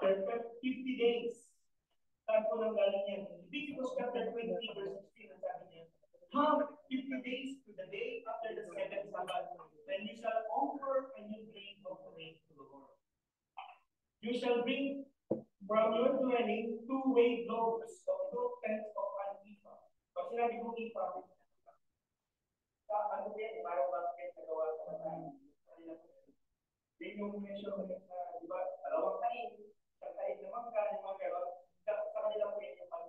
after 50 days. Saan po nang galing yan? Leviticus chapter 20, verse 16, ang sabi niya, come 50 days to the day after the seventh Sabbath, then you shall offer a new grain offering to the Lord. You shall bring from your dwelling 2 weight loaves of 2/10 of an ephah. Pag sinabi kong ephah, ano yan, parang basket na gawa sa matay. Din yung measurement na, di ba, 2 kain, isang kain na mangga, yung mga gano'n, sa kanila po yan yung tama?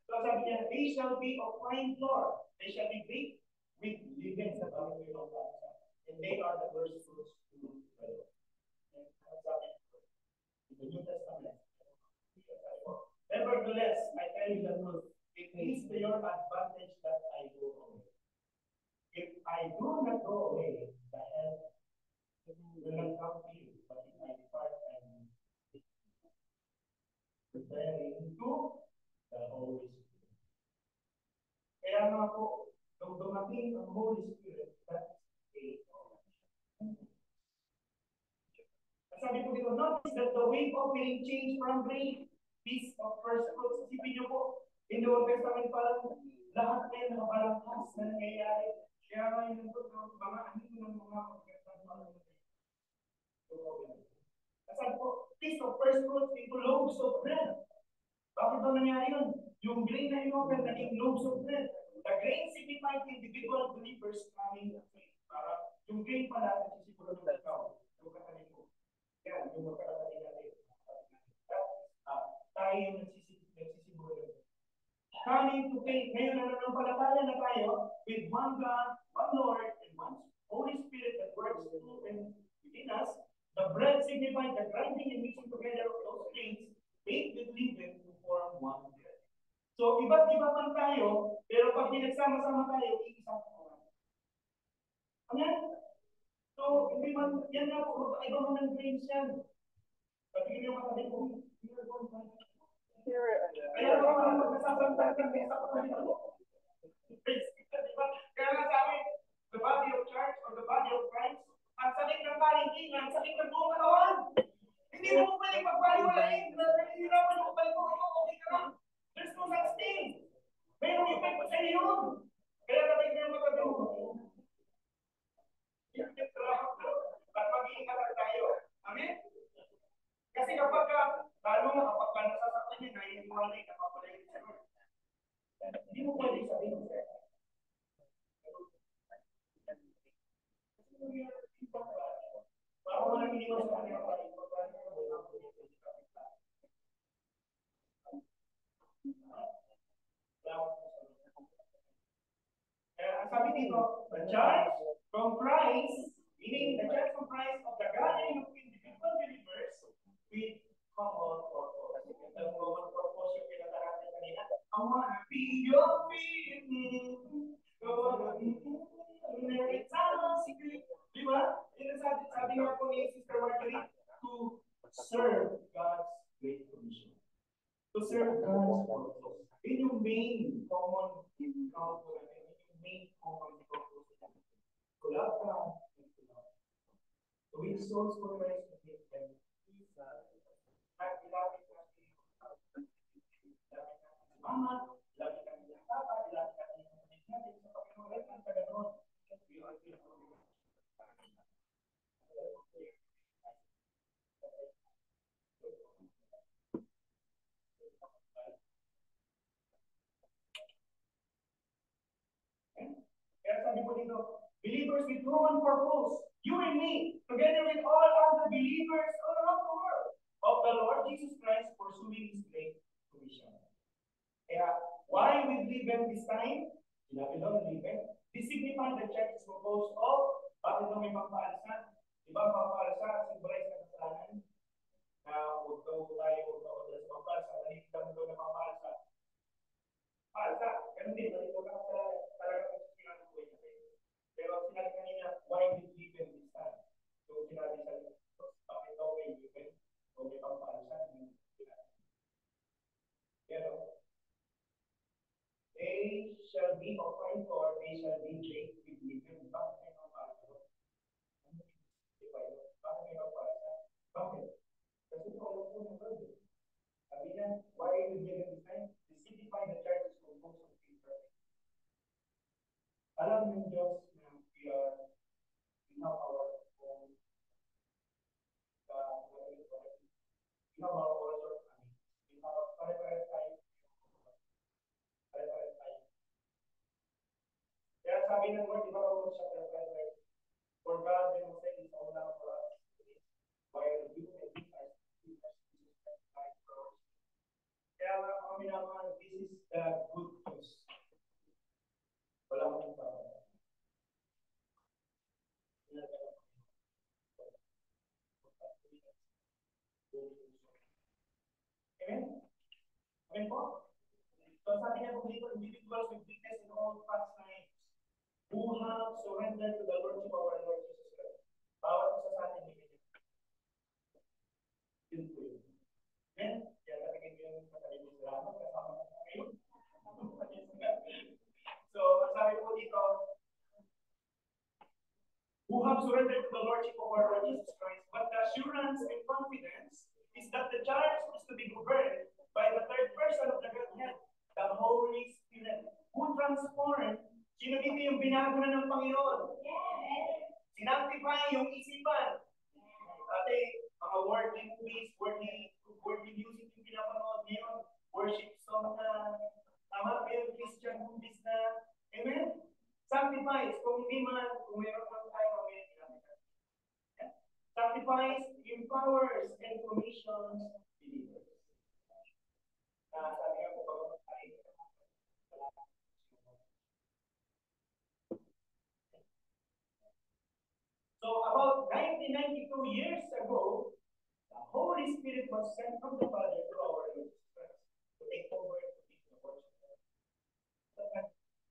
So sabi niya, they shall be of fine flour, they shall be baked with leaven sa bawang yung and they are the first fruits to the Lord. In the New Testament. Nevertheless, I tell you the truth, it is to your advantage that I go away. If I do not go away, the help will not come to you, but if I depart, I will preparing to the Holy Spirit. Kaya nga po, nung dumating ang Holy Spirit, that's a sabi ko dito, notice that the way of being changed from grain, piece of first fruits. Isipin niyo po, in the Old Testament parang lahat kayo nakabalangkas na nangyayari. Kaya nga yung mga anino ng mga magkakasama. Sabi ko, piece of first fruits into loaves of bread. Bakit ba nangyari yun? Yung grain na in-offer naging loaves of bread. The grain signified individual believers coming to faith. Para yung grain pala, nagsisiguro ng ikaw. Yung katanin mo. Yan, yung magkakatanin natin. Tayo yung nagsisiguro. Coming to faith. Ngayon, nananampalataya na tayo with one God, one Lord, and one Holy Spirit that works through and within us. The bread signified the grinding and mixing together of those grains, baked with leaven to form one bread. So, iba't iba man tayo, pero pag pinagsama-sama tayo, iisang kawan. Ayan? So, hindi man, yan nga po, iba man ng grains yan. Patigil yung katabi ko, kaya po, magkasasalita ng isa ko na ito. Kaya nga sa amin, the body of church or the body of Christ, ang sakit ng paligid, ang sakit ng buong katawan. Hindi mo pwedeng magpaliwalain na nahihirapan yung kapal ko, ito, okay ka lang. There's no such thing. Mayroong effect sa iyo yun. Kaya kapag kayo magpapagawa. At mag-iingat tayo. Amen? Kasi kapag lalo na kapag nasasaktan niya, naiiwalay kapag wala yung sagot. Hindi mo pwede sabihin sa'yo. Para walang iniwan sa kanya pa rin. Ang sabi dito, the charge from Christ, meaning the charge from Christ of the gathering of individual believers with common purpose. Ang common purpose yung pinatarahan natin kanina. I wanna be your people. Di ba? Sabi nga po ni Sister Marjorie, to serve God's great commission. To serve God's purpose. Yun yung main common encounter. Main common purpose. Kulap ka. To win souls for Christ to give them. At ilapit natin mama, ilapit natin ang papa, ilapit natin ang natin sa Panginoon at sa ganoon. Kaya sabi ko dito, believers with common purpose, you and me, together with all other believers all around the world of the Lord Jesus Christ pursuing His great commission. Kaya, why we live in this time? Sinabi doon, live. This signifies the church is composed of, bakit doon may pampaalsa? Diba pampaalsa, symbolize na kasalanan? Na huwag daw tayo, huwag daw sa pampaalsa, nalito lang doon na pampaalsa. Paalsa, ganun din, nalito ka kasalanan, talagang sinabuhay natin. Pero sinabi kanina, why we live in this time? So sinabi sa bakit daw may live o may pampaalsa? Pero, they shall be of fine flour, they shall be baked with leaven. Bakit may pampaalsa? Amen? Amen po? So sabi niya po dito, individuals with weakness in all past lives who have surrendered to the Lordship of our Lord Jesus Christ. Bawat isa sa atin, hindi niya. Yun po yun. Amen? Kaya natin yung matalimong salamat kasama na ngayon. So, sabi po dito, who have surrendered to the Lordship of our Lord Jesus Christ, but the assurance and confidence is that the church is to be governed by the third person of the Godhead, the Holy Spirit, who transformed. Sino dito yung binago na ng Panginoon? Sinanctify yung isipan. Dati, mga worldly movies, worldly music yung pinapanood ngayon, worship song na, tama kayo, Christian movies na, amen? Sanctifies, kung hindi man, kung meron man tayo, mamaya ginamit. Sanctifies, empowers, and commissions believers. Sabi nga po, so about 1992 years ago, the Holy Spirit was sent from the Father to our Lord Jesus Christ to take over and to teach the worship.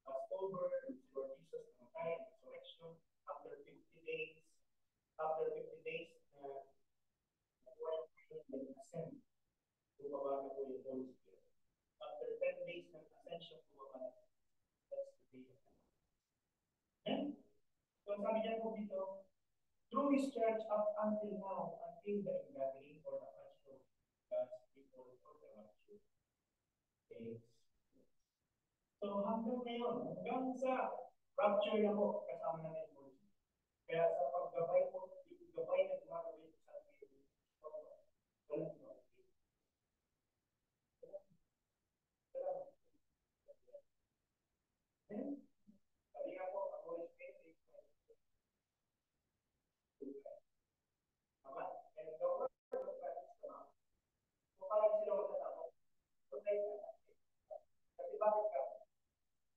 Was over Lord Jesus died, resurrection after 50 days. After 50 days, ascend. Bumaba na po yung Holy Spirit. After 10 days ng ascension, bumaba na. That's the day of the Lord. And so sabi niya po dito, through His church up until now, until the gathering or the function of God's people or the rapture. So hanggang ngayon, hanggang sa rapture na po, kasama natin po. Kaya sa paggabay po, yung gabay na gumagawin sa atin, walang sabi nga po, ang Holy Spirit tama? And the word of God is tama. So parang sila magkatapos. So tayo na. Kasi bakit ka?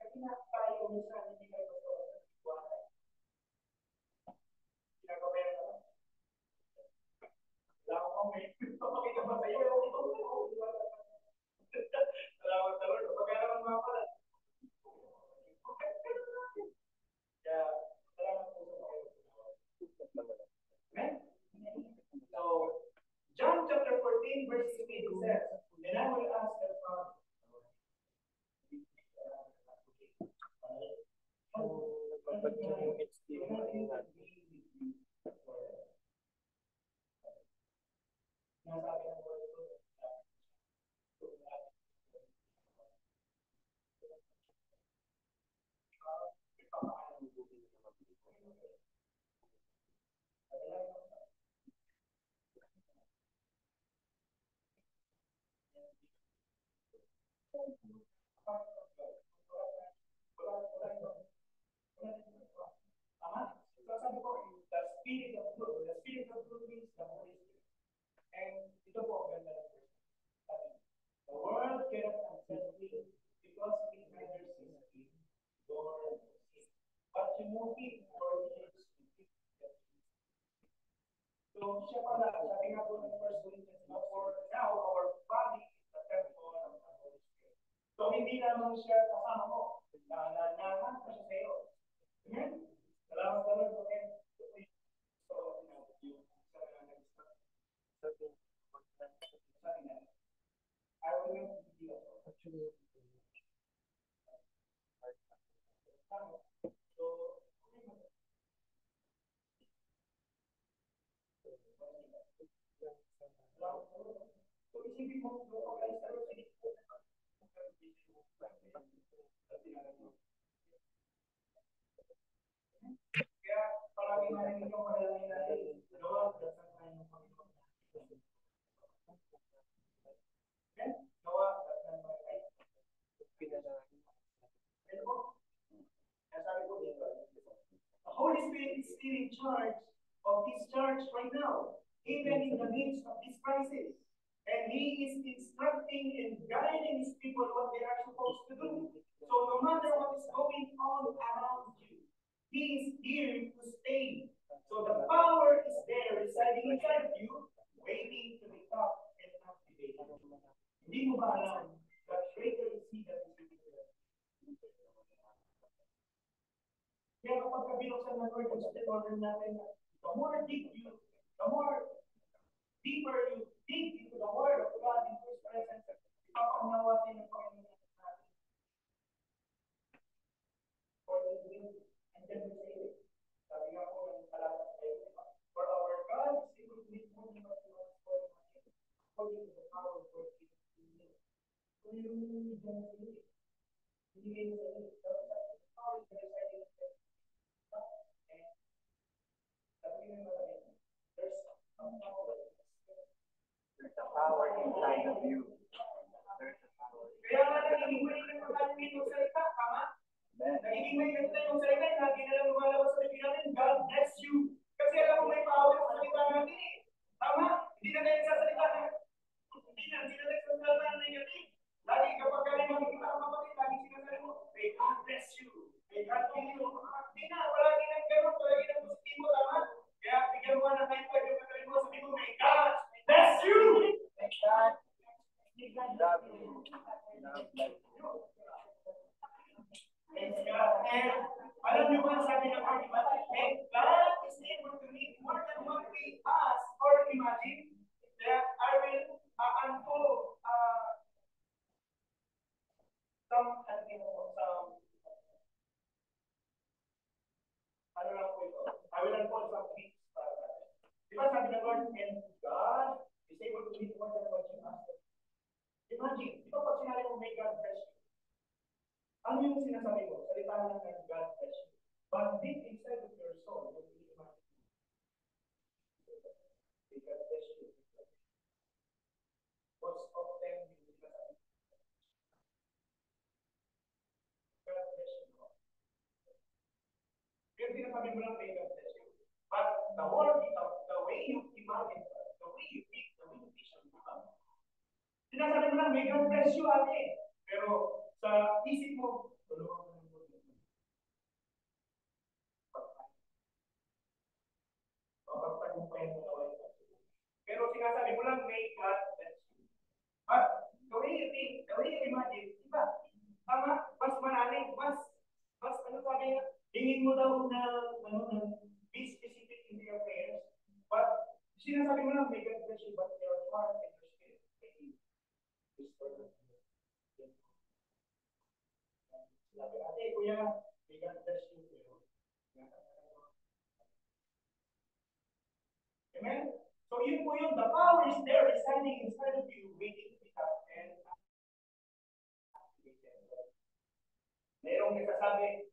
Kasi na tayo minsan hindi kayo gusto sa iwanan. Ginagawa na lang. Wala akong may. Pakita ba sa iyo? Salamat sa Lord. Pagkala ng mga pala. Kaya, salamat po sa mga. Amen? So, John chapter 14, verse 16 says, and I will ask the Father. The Spirit of truth means the Holy Spirit. And ito po ang ganda ng verse. The world cannot accept me because it neither sees me nor sees. But you know him for he is with me. So siya pala, sabi nga po ng 1 Corinthians, for now our body is the temple of the Holy Spirit. So hindi naman siya kasama mo. Nanahan pa siya sa iyo. Amen? Salamat sa Lord. Okay? Kaya palagi namin itong malalangin natin, Lord, dasal tayo ng Panginoon. Okay? Noah, dasal tayo kayo. The Holy Spirit is still in charge of this church right now, even in the midst of this crisis. And He is instructing and guiding His people what they are supposed to do. So no matter what is going on around you, He is here to stay. So the power is there residing inside of you, waiting to be taught. kung sa order natin, the more deep you, the more deeper you dig into the Word of God in His presence, ipapaunawa din ng Panginoon natin. For the will and demonstrate. Sabi nga po ng talata sa iyo, for our God is able to make more than what we ask for according to the power of God in you. So you demonstrate. Hindi kayo sa iyo. The power is deciding and sabi nga natin, there's a power. There's a power inside of you. There's a power. Kaya nga nagiging may nagpapalipin yung salita, tama? Nagiging may ganito yung salita, lagi na lang lumalabas sa bibig natin, God bless you. Kasi alam mo may power sa salita natin eh. Tama? Hindi na tayo sasalita na. Hindi na tayo sasalita na negative. Lagi kapag galing makikita ang kapatid, lagi sinasabi mo, may God bless you. May God bless you. Hindi na, palagi nang gano'n, palagi nang positibo, tama? Kaya bigyan mo na tayo pwede magkaroon mo, sabi mo, may God bless you. May God love you. Love like you. Praise God. And alam niyo ba sabi ng argument, and God is able to meet more than what we ask or imagine. That I will unfold some, ano lang po ito, I will unfold some things. Di ba sabi ng Lord, and God is able to meet more than what you ask. Imagine, di ba pag sinabi mo, may God bless you? Ano yung sinasabi mo? Salita lang ng God bless you. But deep inside of your soul, you will imagine. May God bless you. What's of them you will sinasabi? God bless you. Kaya sinasabi mo lang, may God bless you. But the word, the way you imagine, the way you think, the way you vision, sinasabi mo lang, may God bless you, ate. Pero sa isip mo, tulungan mo ng mundo. Mapagtagumpayan mo na wala. Pero sinasabi mo lang, may God bless you. But the way you think, the way you imagine, diba? Tama, mas manalig, mas ano sabi nga, hingin mo daw na, be specific in your prayers. But sinasabi mo lang, may God bless you, but your heart and your spirit, is for the sabi ate, kuya, may God bless you. Amen? So yun po yun, the power is there residing inside of you, waiting to be up and activated. Merong nagsasabi,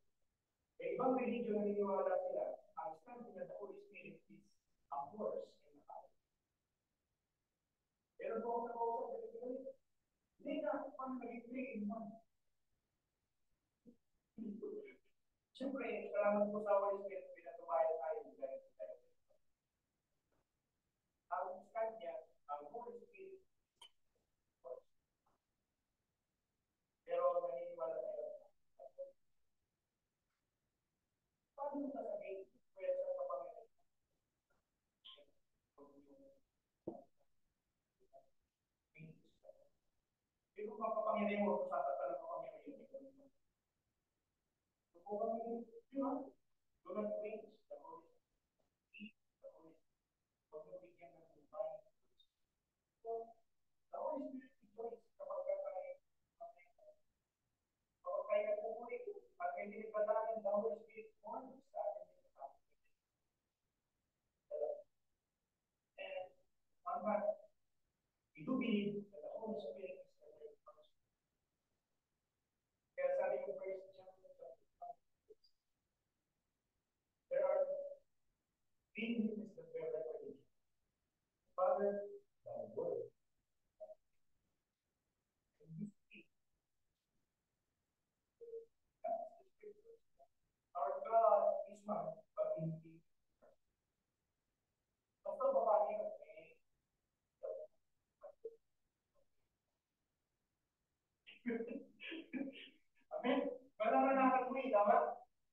may ibang religion na niniwala sila, ang standing of the Holy Spirit is a force in the power. Pero kung nakausap sa Pilipinas, hindi na pang naging 3 in 1. Siyempre, salamat po sa Holy Spirit, pinatubayan tayo dahil sa tayo. Ang kanya, ang Holy Spirit, pero naniniwala tayo. Paano mo nasabihin, kaya sa kapangyarihan? Hindi ko makapangyarihan mo kung sasatan ang kapangyarihan. Do not wait the Holy Spirit. Huwag mo bigyan ng divine. So, the Holy Spirit rejoice kapag tayo nagpupuli at hindi nagpadala ng the Holy Spirit morning sa atin. And one fact, we do believe that the Holy Spirit is the very person. Kaya sabi ko first John, there are three witnesses that bear record. Father, the Word, and His Spirit. Our God is one, but in three. Basta babae ka, Amen? Parang nanakad mo tama?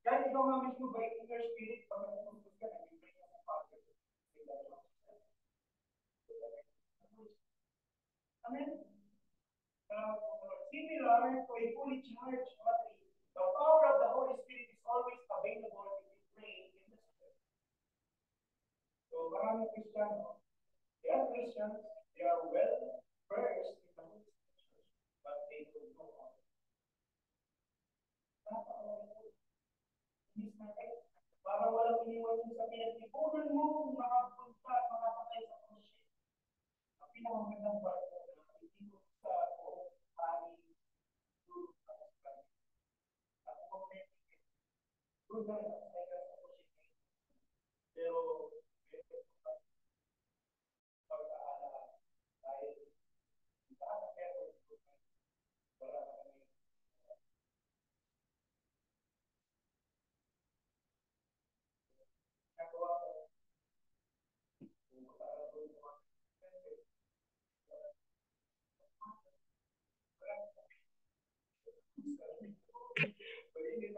Kahit ikaw nga mismo by your spirit, pag nagpupuntos ka, nag-ibig ka sa Father. Amen? Similar to a fully charged battery, the power of the Holy Spirit is always available if you pray in the Spirit. maraming Kristiyano, they are Christians, they are well versed in the Holy Scriptures, but they don't know how. Para walang iniwan mo sa pinag-ipunan mo, makapunta at makapatay sa krusye. Ang pinakamagandang part na hindi ko sa buong hari, duro sa krusye. Ako kung may duro na sa krusye. Pero, pag-aala dahil saan na meron wala na kami nagawa ko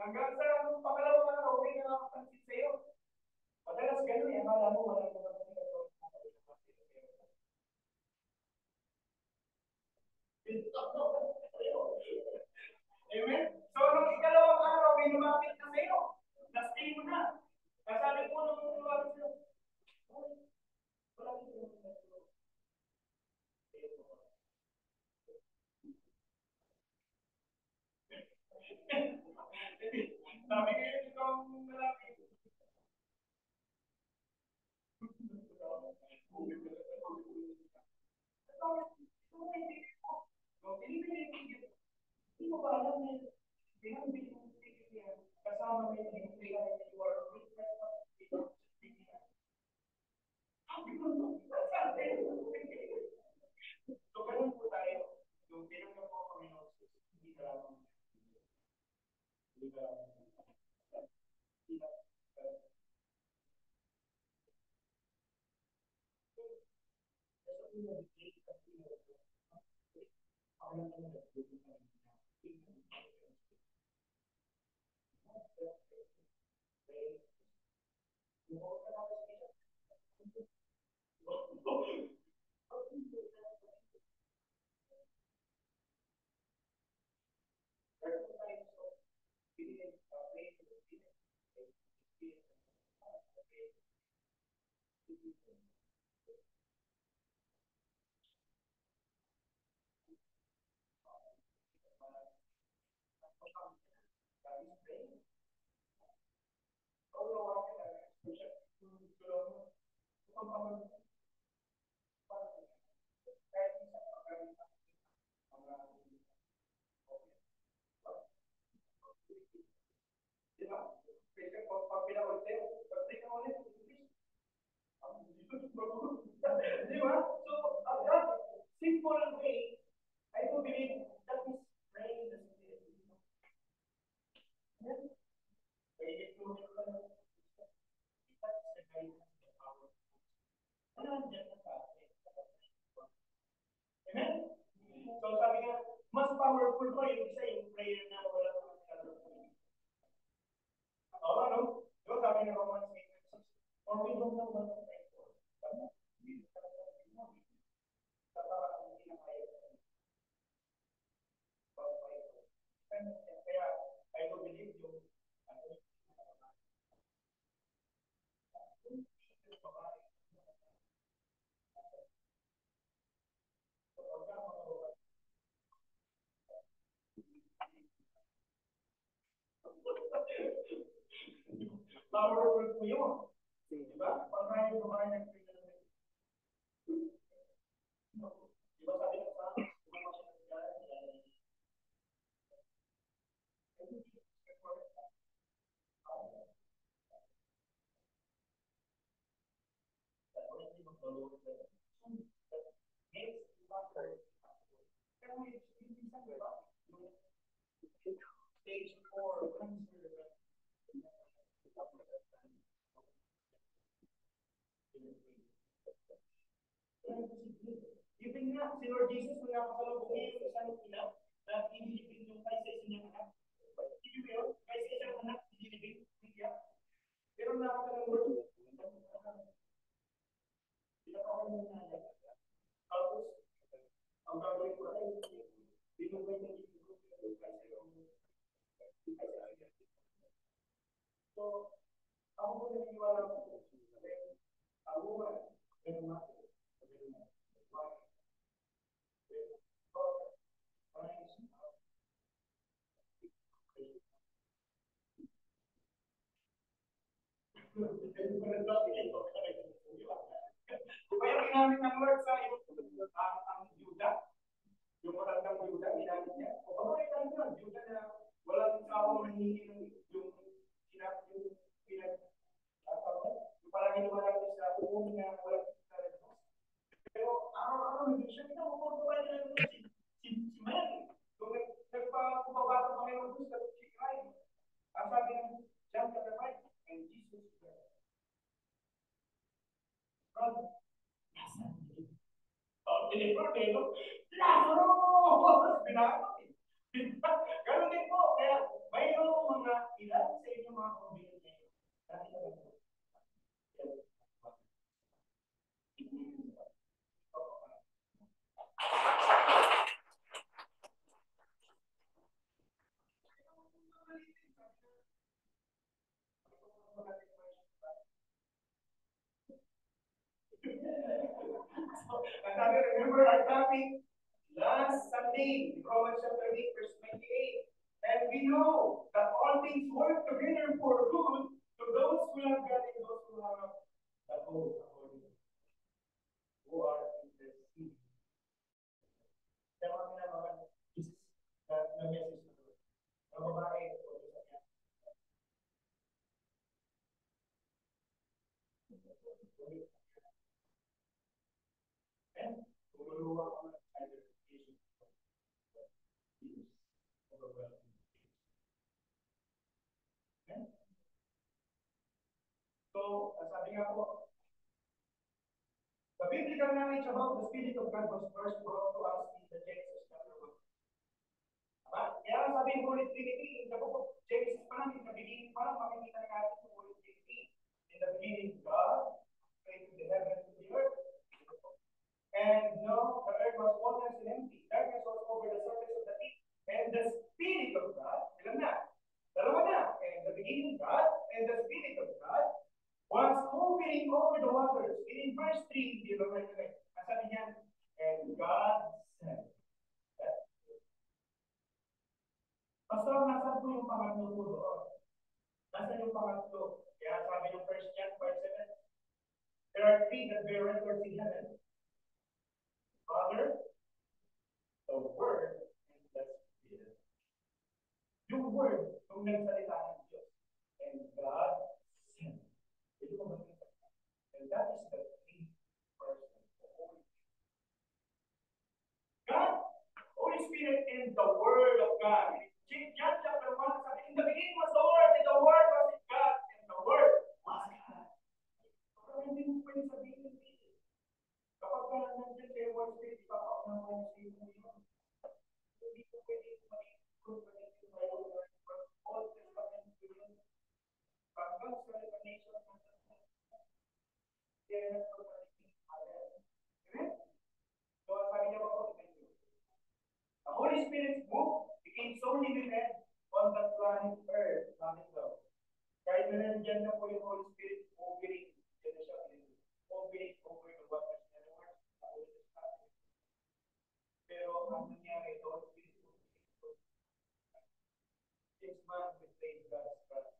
hanggang sa pangalawang araw, may nakakapansin sa'yo. Madalas ganun eh, akala mo wala naman kasi ito. Amen? So, nung ikalawang araw, may lumapit na sa'yo. Nastay mo na. Kasabi ko nung lumapit sa'yo, wala dito. Sabi ko yun itong lalaki. Hindi mo ba alam na pinambili mo kasama may nagpila na you are a good person. So, ganun po tayo. Yung pinagka po kami ng hindi ka lamang. Hindi ka lamang. So, that simple way, I do believe that is praying the Spirit. Amen? So sabi nga, mas powerful ko yung isa yung prayer na wala ko ng oo, ano? Diba sabi ng Romans 8:6, for we don't know what to pray for. Kaya, I do believe yung powerful po yun. Diba? Pag tayo kumain ng diba sabi ko sa akin, stage 4, even nga, si Lord Jesus, nung nakasalubong niya yung isang ina, na inilipin yung kaysa isang anak. Hindi mo yun? Kaysa isang anak, inilipin. Pero nakasalubong, pinakawan mo na yan. Tapos, ang gagawin ko ay, binugay na yung kaysa yung so, ako mo naniniwala ko, ako Diba yung ginamit ng Lord sa ang Juda? Yung matandang Juda, ginamit niya. O ba ito yun? Juda na walang sawang nangingi yung yung parang lumalaki sa buong niya walang pinag. Pero araw-araw hindi siya pinakukuha niya ng si Mary. Kung nagpapabasa pa ngayon doon sa Chicago, ang sabi ng John chapter 5, and Jesus said, God, tinipro, Lazarus! Pinakot eh. Ganun din po. Kaya mayroong mga ilan sa inyong mga pamilya. Remember our topic last Sunday, Romans chapter 8, verse 28. And we know that all things work together for good to those who love God and those who have the hope who are in the sea. Kaya mga pinamakan, this is the message na ito. Ang babae, and umuluwa ko ng identification. So, sabi nga po, the biblical knowledge about the Spirit of God was first brought to us in the Genesis chapter 1. Kaya sabi ng Holy Trinity, in the book of Genesis pa lang, in the beginning pa lang, makikita natin yung Holy Trinity. In the beginning, God created the heavens and the earth. And no, the earth was formless and empty. Darkness was over the surface of the deep. And the Spirit of God, ilan na? Dalawa na. And the beginning, God, and the Spirit of God was hovering over the waters. And in verse 3, di ba may sabi niya, and God said, Pastor, nasan po yung pangatlo po doon? Nasan yung pangatlo? Kaya sabi ng 1 John 5:7, there are three that bear records in heaven. Father, the Word, and the Spirit. Yung Word, yung nagsalita ng Diyos. And God sent. And that is the three person of the Holy Spirit. God, Holy Spirit, and the Word of God. John chapter 1, sabi, in the beginning was the Word, and the Word was with God, and the Word was God. Pero hindi mo pwede sabihin ng Spirit. Kapag ka nandiyan kayo, Word Spirit, ipapakaw mo yung Spirit mo yun. Hindi mo pwede mag-include magiging Old Testament yun. Pagkat sa revelation ng there is no magiging other. Amen? So, sabi niya po, the Holy Spirit moved, became so limited on the planet Earth, planet Earth. Kahit na nandiyan na po yung Holy Spirit, hovering, dyan na siya, hovering over the waters and the waters. Pero ang nangyari, the Holy Spirit moved 6 months with faith God's trust.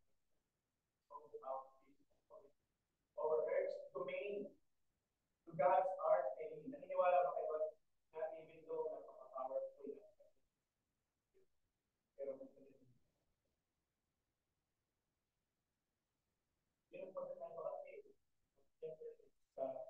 Sold out over Earth's domain to God's art and naniniwala ba kayo na even though napaka-powerful na pero yung pagkakataon ba kasi sa tama?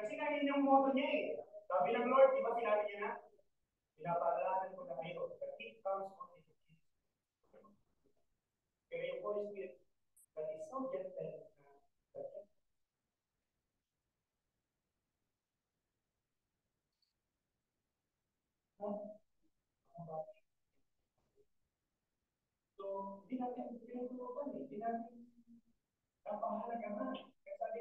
Kasi nga yun yung moto niya eh. Sabi ng Lord, di ba sinabi niya na? Pinapaalalanan ko na kayo. The gift comes from the Jesus. Pero yung Holy Spirit, that is so gentle. So, di natin pinuturukan eh. Di natin napahalagahan. Kaya sabi,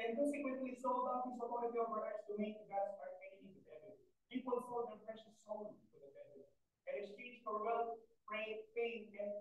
and consequently sold out his authority over us to make God's heart enemy to devil. People sold their precious soul to the devil and exchanged for wealth, fame, and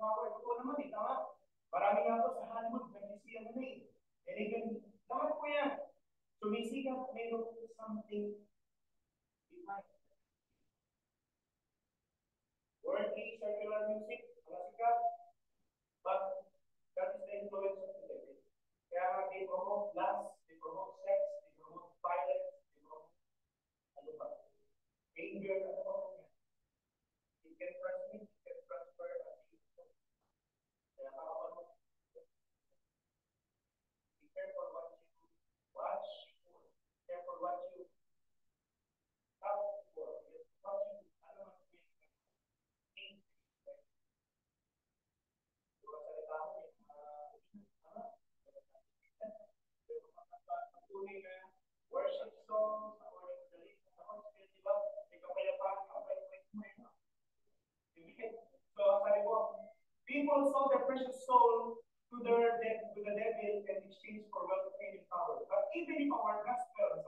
precious soul to the devil in exchange for wealth, fame, and power. But even if our gospel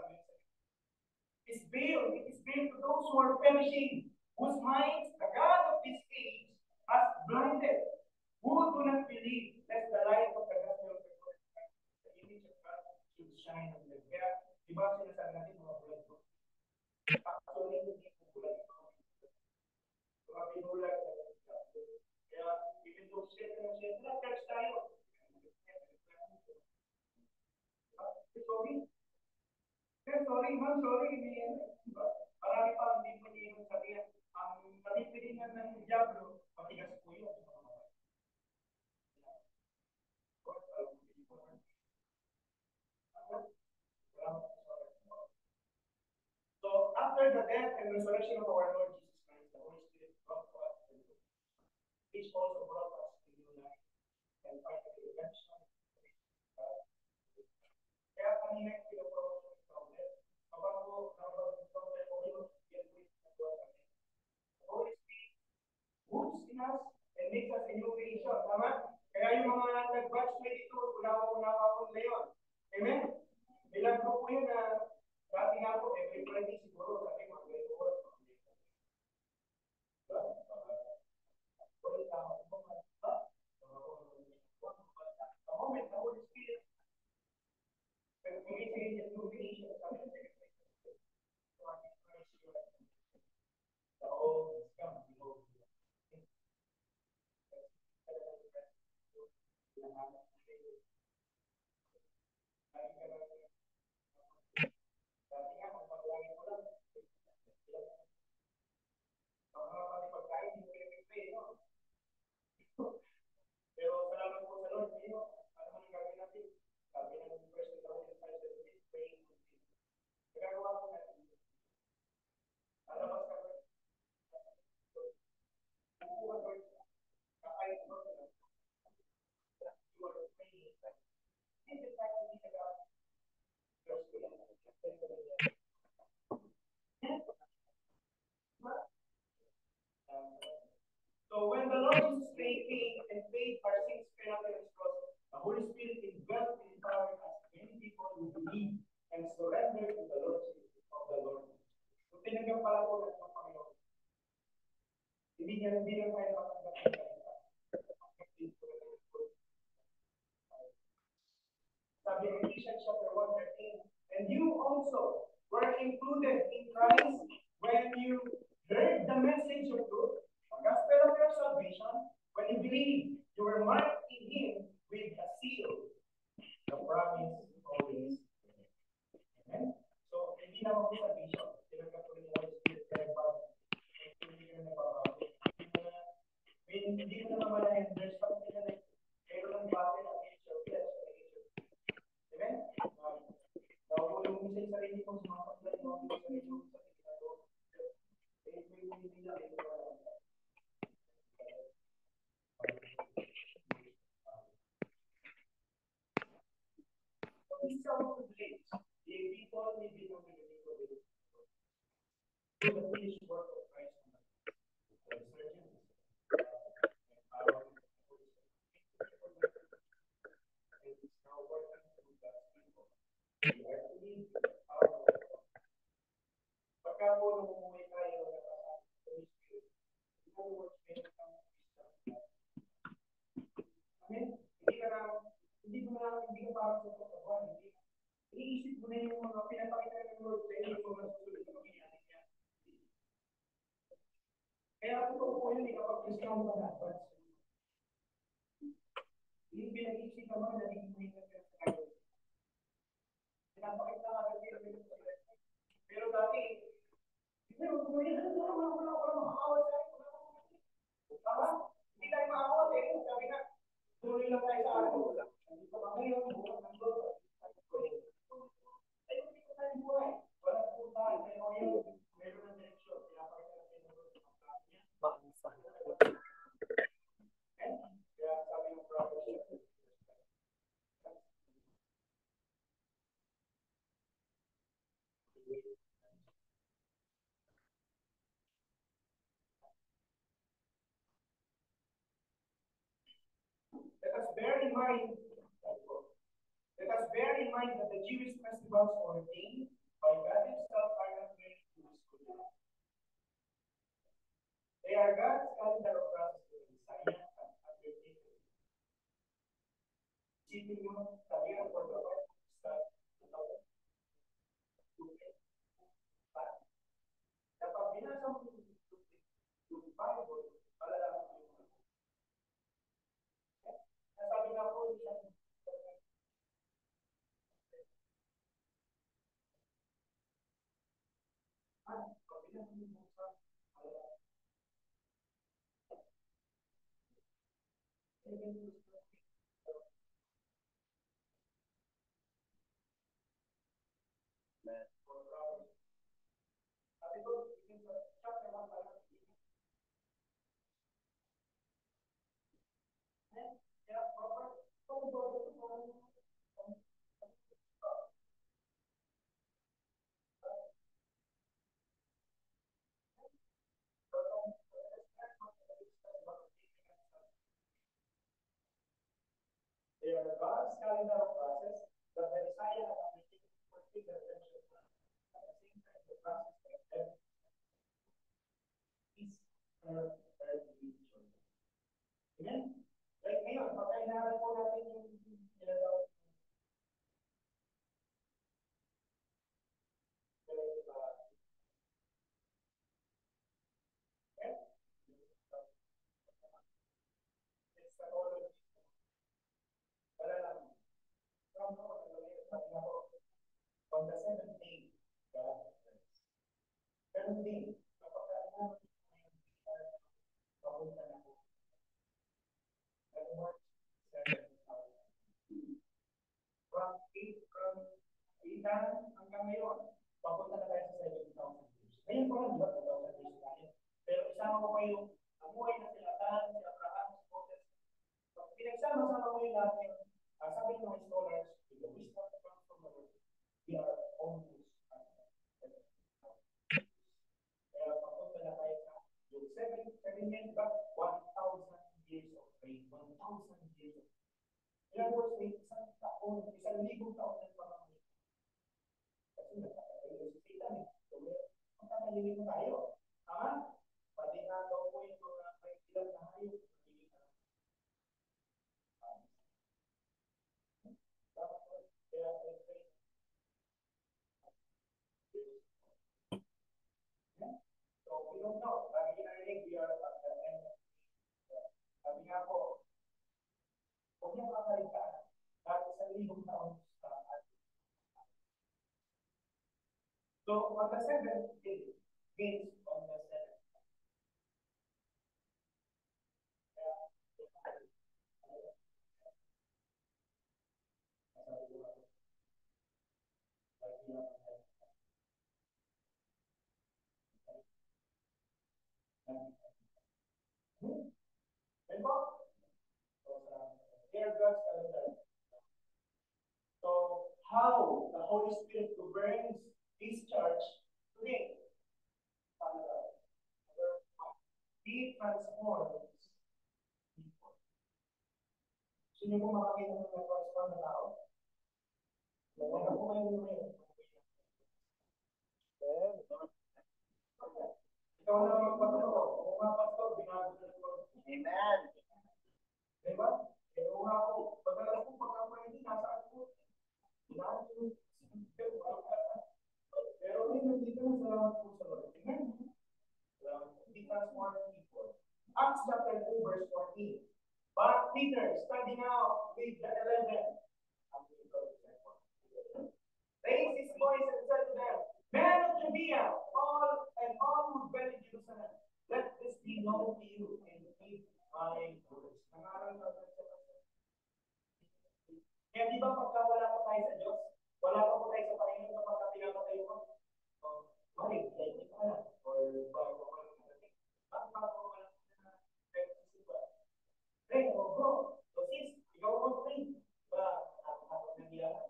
is veiled, it is veiled to those who are perishing, whose minds the God of this age has blinded, who do not believe that the light of the gospel of the Lord, the image of God, should shine on them. Kaya, di ba sinasabi natin mga bulag ko? Actually, hindi po bulag ko. Mga pinulag na kaya, even though church tayo. Sorry, ma'am, sorry. Marami pa hindi po niyo sabihin. Ang panipilingan ng Diablo, matigas po yun. So, after the death and resurrection of our Lord Jesus Christ, the Holy Spirit brought to us, which also brought us to new life and finally redemption. Kaya kanina pinapromote ng problem, kapag po ng problem o yung get with the Holy Spirit moves in us and makes us a new creation. Tama? Kaya yung mga nag-batch 22, unawa po ngayon. Amen? Ilan po yun na dati nga po, every Friday siguro, sabi mga ganito oras. The moment the Holy Spirit communicates a new creation, sabi ng the old is come, behold. Pero salamat po sa Lord, ano man gagawin natin? Sabi ng First Thessalonians 5:17, praying continually. Nagagawa po natin. Alabas ka ba? Bukuhan Lord, kakain ko ba? You are praying. This is actually the God. So when the Lord Jesus came and paid our sins penalty on his cross, the Holy Spirit indwelt and empowered us, many people who believe and surrender to the Lordship of the Lord. So tinanggap pala po natin ang Panginoon. Hindi lang tayo matanggap ng kanila. Sabi ng Ephesians chapter 1:13, and you also were included in Christ when you heard the message of truth, the gospel of your salvation. When you believed, you were marked in Him with a seal, the promise always. Amen? So, hindi naman po salvation. Tinanggap ko rin yung Holy Spirit kaya parang hindi ka na nababago. Hindi mo na mamalayan, there's something na mayroon ng battle against your flesh. Amen? Yung isa yung sarili kong sumasaklay, yung sarili kong ginagawa. Hindi na ito parang these are the things the people need to know to the finished work of Christ. The surgeon and power is now working through God's people. We are to lead our work. Pagka po nung umuwi tayo na Holy Spirit, in other words, may come Amen? Hindi ka parang sa katawan. Iniisip mo na yung mga pinapakita ng Lord sa iyo kung masusunod na mangyayari niya. Kaya ako po yun, kapag Kristiyan ka dapat. Hindi pinag-iisip ka man, naging buhingan ka sa kayo. Pinapakita ka sa iyo. Pero dati, pero kung yun, wala makakawal sa akin. Tama? Hindi tayo makakawal eh. Sabi nga, tuloy lang tayo sa araw. Hindi pa kami yung bukas ng Lord. in mind, let us bear in mind that the Jewish festivals ordained by God Himself are not very useful. They are God's calendar of process to Messiah and undertaken. Isipin nyo, sabi ng for the Lord sa kapag binasa mo yung Bible, palalaman mo yung nasabi nga po siya they are God's calendar of process that the Messiah has undertaken to fulfill the redemption plan. At the same time, the process of heaven is earthly joy. Amen? Like ngayon, pagka inaral po natin yung tinatawag on the seventh day, God bless. Seventh day, kapag papunta na po. From 8 hanggang ngayon, papunta na tayo sa 7,000 years. Ngayon po lang, 2,000 years tayo. Pero isama ko kayo, namuhay na sila Dan, si Abraham, si Moses. Pinagsama-sama ko yung natin, sabi ng mga scholars, with the wisdom that comes from the Lord, we are almost kaya papunta na tayo sa yung 7 years back, 1,000 years of faith, 1,000 years of faith. Ilang words, may isang taon, 1,000 taon ng pamamalit. Kasi nakakatayo sa Satan eh. So, magkakalilig mo tayo. Tama? Pati nga daw po yung mga may ilang na hayop. So, we don't know. Lagi narinig, we are at the end of sabi nga po, huwag niya makalitaan dahil 1,000 taon sa atin. So, on the 7th day, means on the 7th. So, how the Holy Spirit governs this church today? He transforms people. Sino po makakita ng transform na tao? Wala po kayo ngayon. Ikaw na magpaturo. Kung mga pastor, binago na ito. Amen. Diba? Pero nga po, pagkalas po pagkakuha hindi, nasa ako. Pero nandito na salamat po sa Lord. Amen. He transforms people. Acts chapter 2, verse 14. But Peter, study now with the 11. Raised his voice and said to them, Men of Judea, all who dwell in Jerusalem, let this be known to you and keep my words. Kaya di ba pagka wala pa tayo sa Diyos, wala pa po tayo sa Panginoon kapag pinapatay ko? Mali, like ka na. Or bago ka lang natin. Bago ka lang na Hey, bro, so sis, ikaw mo pray. Ba, ako nangyayari.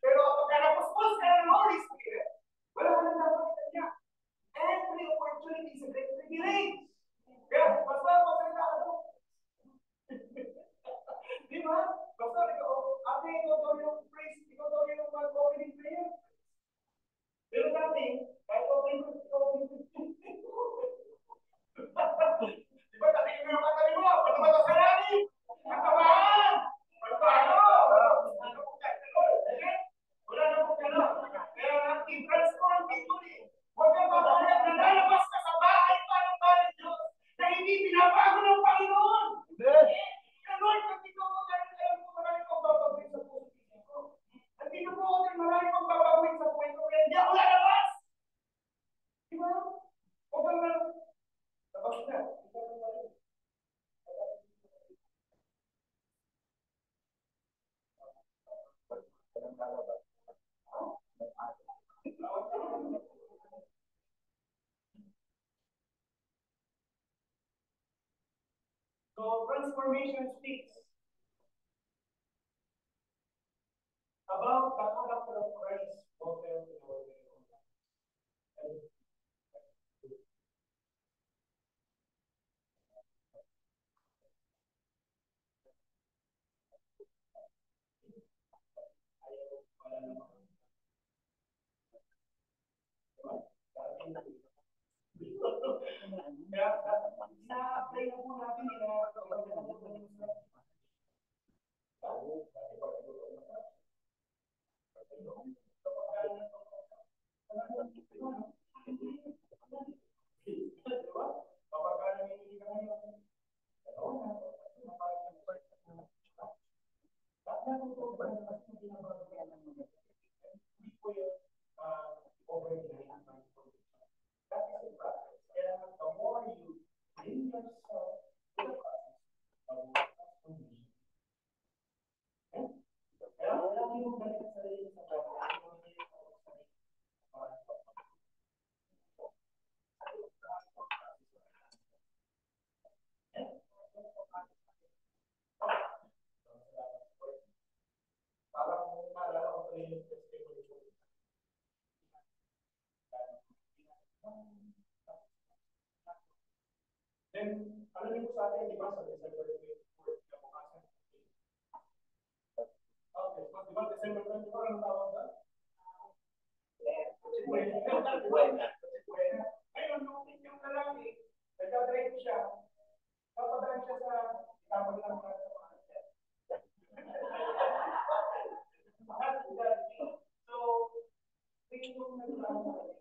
Pero kapag napuspos ka ng Holy Spirit, wala ka nang dapat niya. Every opportunity is a great privilege. Kaya, So transformation speaks about the character of Christ modeled in our very own lives. Kaya na-apply na po natin the more you bring yourself to the process of transformation. Kaya wala yung balik sa sarili sa parang naalala ko pa yung testimony ko. Then, alam niyo po sa atin, di ba, sa December 24, kabukasan. Okay, so di ba, December 24, ang tawag ba? Ayun, yung lalaki, nagdadrive siya, kapadaan siya sa tapos lang sa so, tingin mo nagdadrive.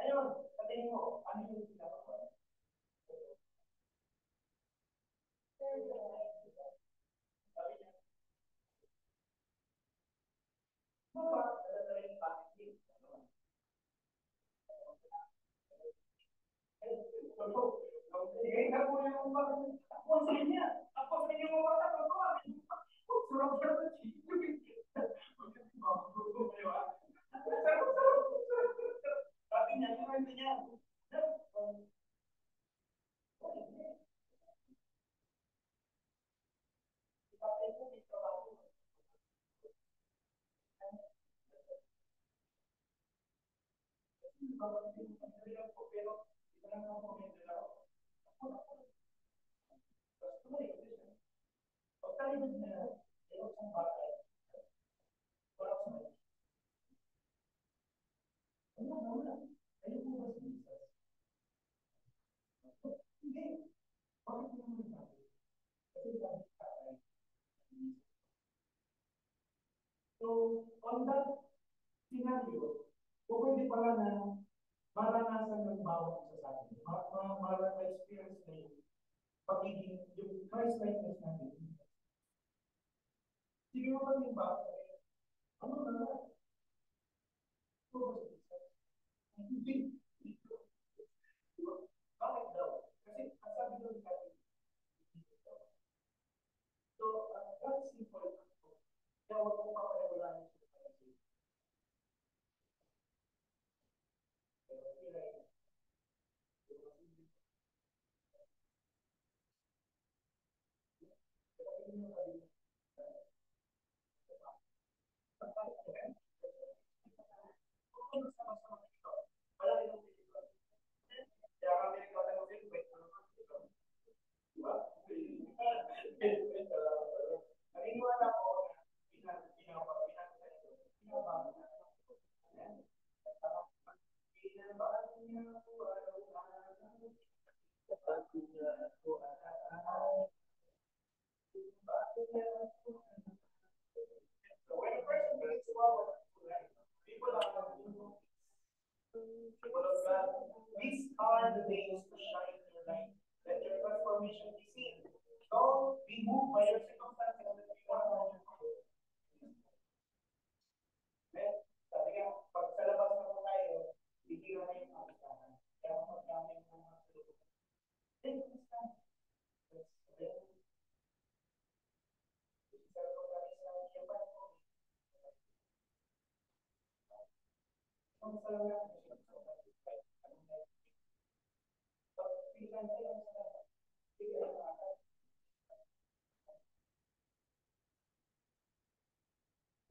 Ayun, sabihin mo, ano yung pinapagawa? So, on that scenario, pwede pala na maranasan ng bawat isa sa atin. Ma-experience na yung pagiging, yung Christ-likeness natin. Sige mo ba yung bawat ano na? Hindi. Bakit daw? Kasi ang sabi doon natin. So, that's simple. Kaya huwag kong paparewalaan sa pansin. Naniniwala ko moved by your circumstances that you are going through. Sabi nga, pag sa labas na po tayo, bigyan na yung kapistahan. Kaya kapag kami ng mga sulubo. Take this time.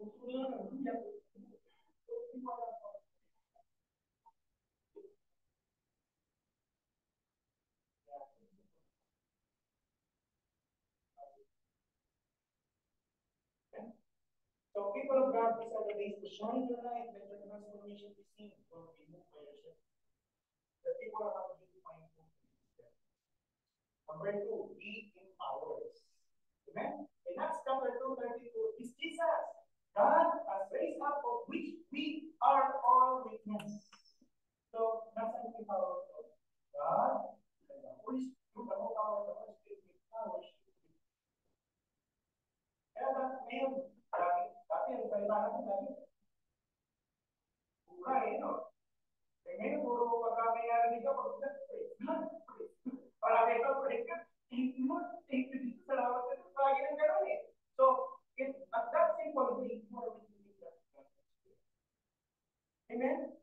Let's really So, people of God, these are the days to shine your light, let your transformation be seen, or be moved by yourself. The people are not being mindful to themselves. Number 2, be empowered. Amen? In Acts chapter 2:32, is Jesus. God has raised up of which we are all witnesses. So, that's an empowered God, and the Holy Spirit, the whole power of the Holy Spirit, empowers you. Kaya ngayon, dati ang salita natin lagi. Buhay, no? Kaya ngayon, puro pagkamayari ka, para kita, hindi mo, dito sa lawat ka, lagi ng gano'n eh. So, at that simple way, you are receiving that. Amen?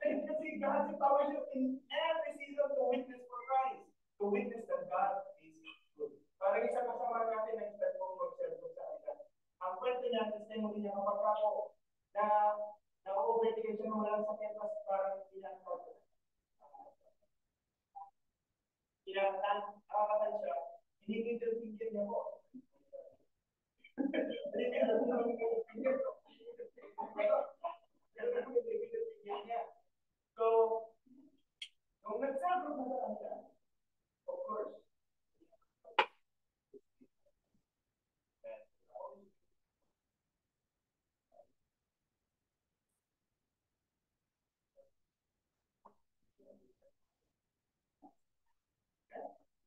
Kasi God empowers you in every season to witness for Christ, to witness that God is good. Parang isang kasama natin na expect kong mag-serve sa kanila. Ang kwento niya, testimony niya, kapag ako na na-overtake siya nung walang sakit, mas parang nakakatan siya, hindi niya po. So, nung nag-serve na siya, of course,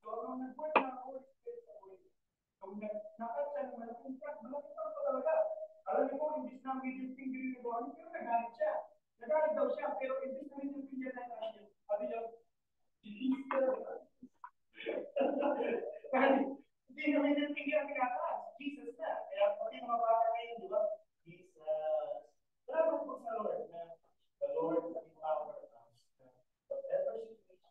so, nung nag-work na ako, nung nakat siya ng malaking truck pa talaga. Alam niyo po, imbis na middle finger yung nagawa, pero nagalit siya. Nagalit daw siya, pero imbis na middle finger na nagalit, sabi niya, hindi na middle finger ang pinataas. Jesus na. Kaya pati mga bata ngayon, di ba? Jesus. Salamat po sa Lord na the Lord will empower us. Whatever situation,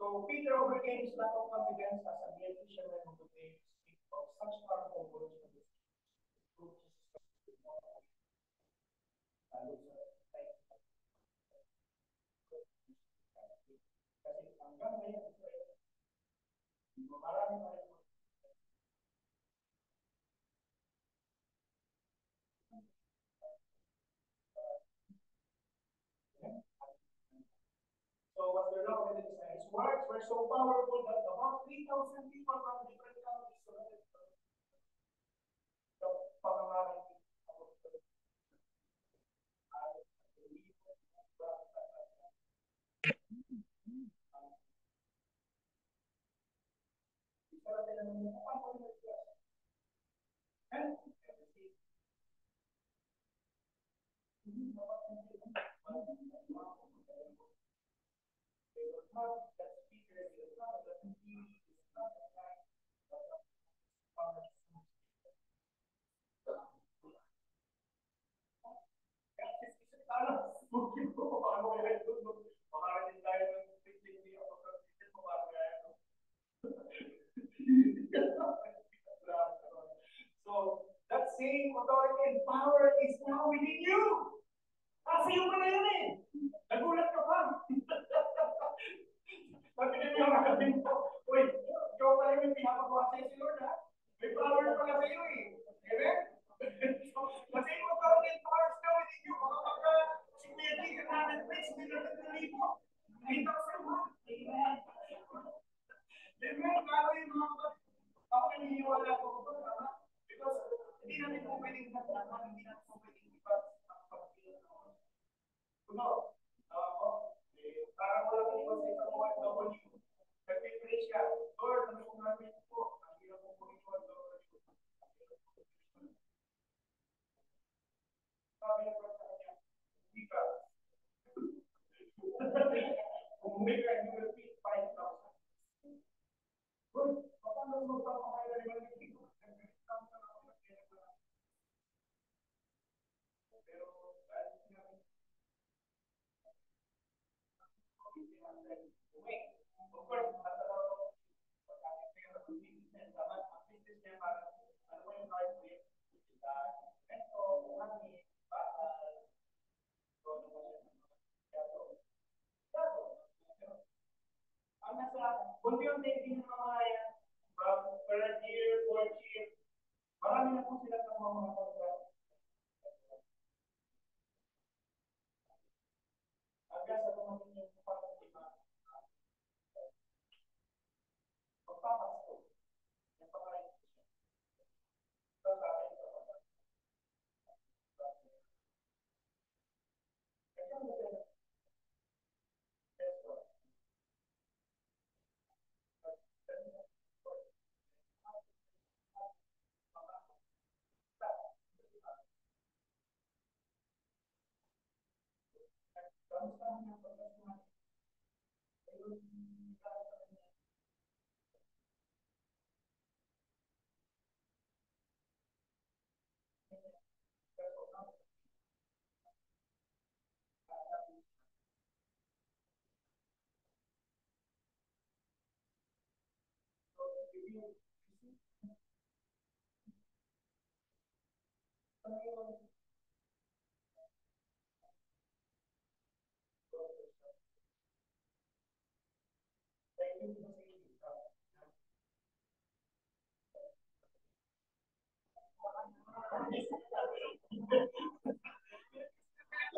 so Peter overcame his lack of confidence as a mere fisherman who could speak of such powerful words from the truth. Kasi hanggang ngayon, marami So what the Lord did is his words were so powerful that about 3,000 people from different countries surrounded the pangalan. So that same authority and power is now within you. Kasi yung pala yun eh. Nagulat ka pa. Sabi niyo yung magaling ko. Uy, ikaw pala yung pinapagawa sa'yo si Lord ha. May power pala sa'yo eh. Amen? The same authority and power is now within you. Kapag si Kuya G, namin preach, hindi natin nalipo. Nakita ko sa mga. Amen. Amen. Lalo yung mga ako naniniwala ko. Because hindi natin po pwedeng hindi na po pwedeng iba ang pagpili ng oras. Kuno, parang walang iwan sa isang OFW. Nag-pray siya, Lord, ano kung namin po? Ang hirap po po ito ang OFW. Sabi na sa kanya, hindi ka. Umuwi ka, you will pay 5,000. Good. Paano magpapakaya na naman yung ito? Pero, dahil sinabi, umuwi. Of course, matalaw pagkakit kayo sa business, dapat ang business niya para ano mo yung hard way, ito, money, bakal, so, ano ba siya? Ang nasa, unti-unti din ng mga yan, from third year, fourth year, marami na po sila sa mga contract. Hanggang sa dumating yung pag-lima, magpapasko, yung pakain ko siya. So,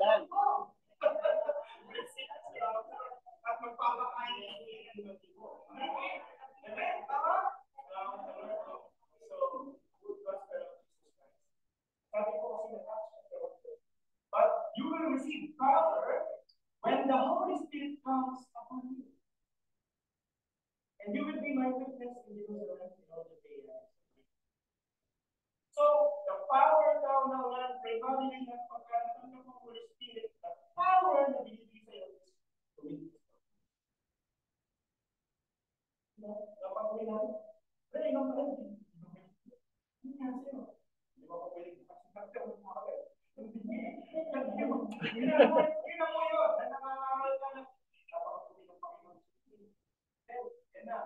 sabi ko, kasi ang ganda, at magpapakain ng motibo. Amen? Tama? So, good gospel of Jesus Christ. Sabi ko kasi na but you will receive power when the Holy Spirit comes upon you. And you will be my witness in Jerusalem in all the day. So, the power daw naman, primarily ng pagkakaroon ng Holy Spirit, the power na binibigay sa iyo is to witness. Kapag uwi natin, pero ikaw pa rin. Hindi nga sa'yo. Hindi ba pa pwede kapag mo mga kayo? Hindi na mo yun. Nangangamal ka na. Kapag uwi ng Panginoon. Yan na.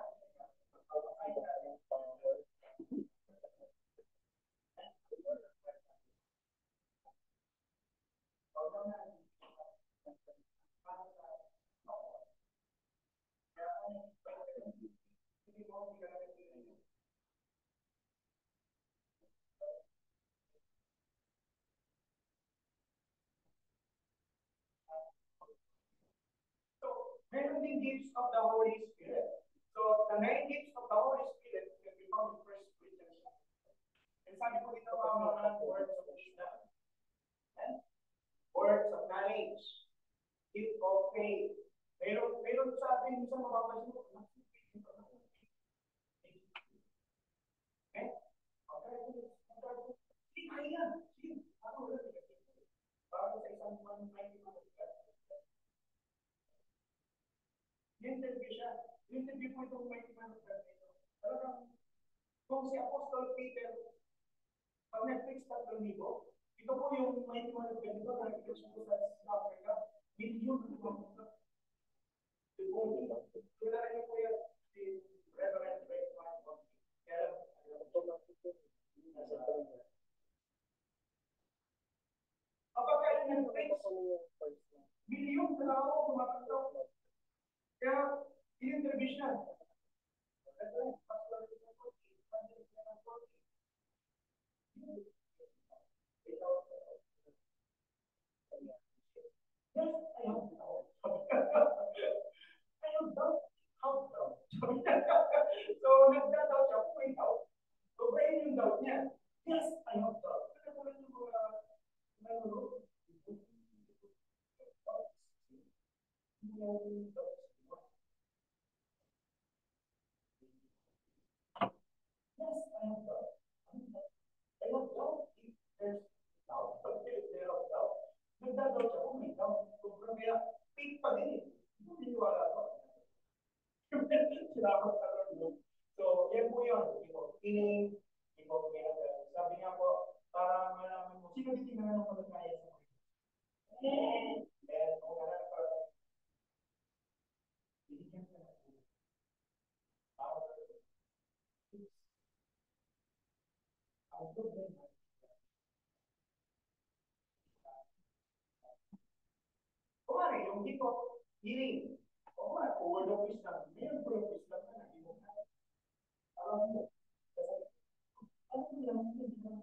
Meron din gifts of the Holy Spirit. So, the 9 gifts of the Holy Spirit can be found in 1 Corinthians. And sabi ko dito mga words of wisdom, words of knowledge, gift of faith. Meron sa atin minsan mapapansin mo, okay? Sige, kaya. Sige, ako ulit. Para sa isang mighty man of God. Interview siya. Interview po itong mighty man of God. Talagang, kung si Apostle Peter, pag Netflix 3,000, ito po yung mighty man of God. Ito na nakikita siya po sa Africa. Million na po. Kaya rin po yan si Reverend Ray Marcos. Kaya, kapag kayo Netflix, million na lang ako kumakataw. Kaya, in-interview siya. So, nagdadaw siya, may doubt. So, brain yung doubt niya. Yes, I have doubt. Sino din nananampalataya sa Panginoon? Amen. Amen. Kung nananampalataya, binigyan ka ng power. Ang problema, kumari, yung tipo, healing. O nga, word of wisdom. Mayroon word of wisdom na hindi mo na. Alam mo, ano mo lang, hindi mo na.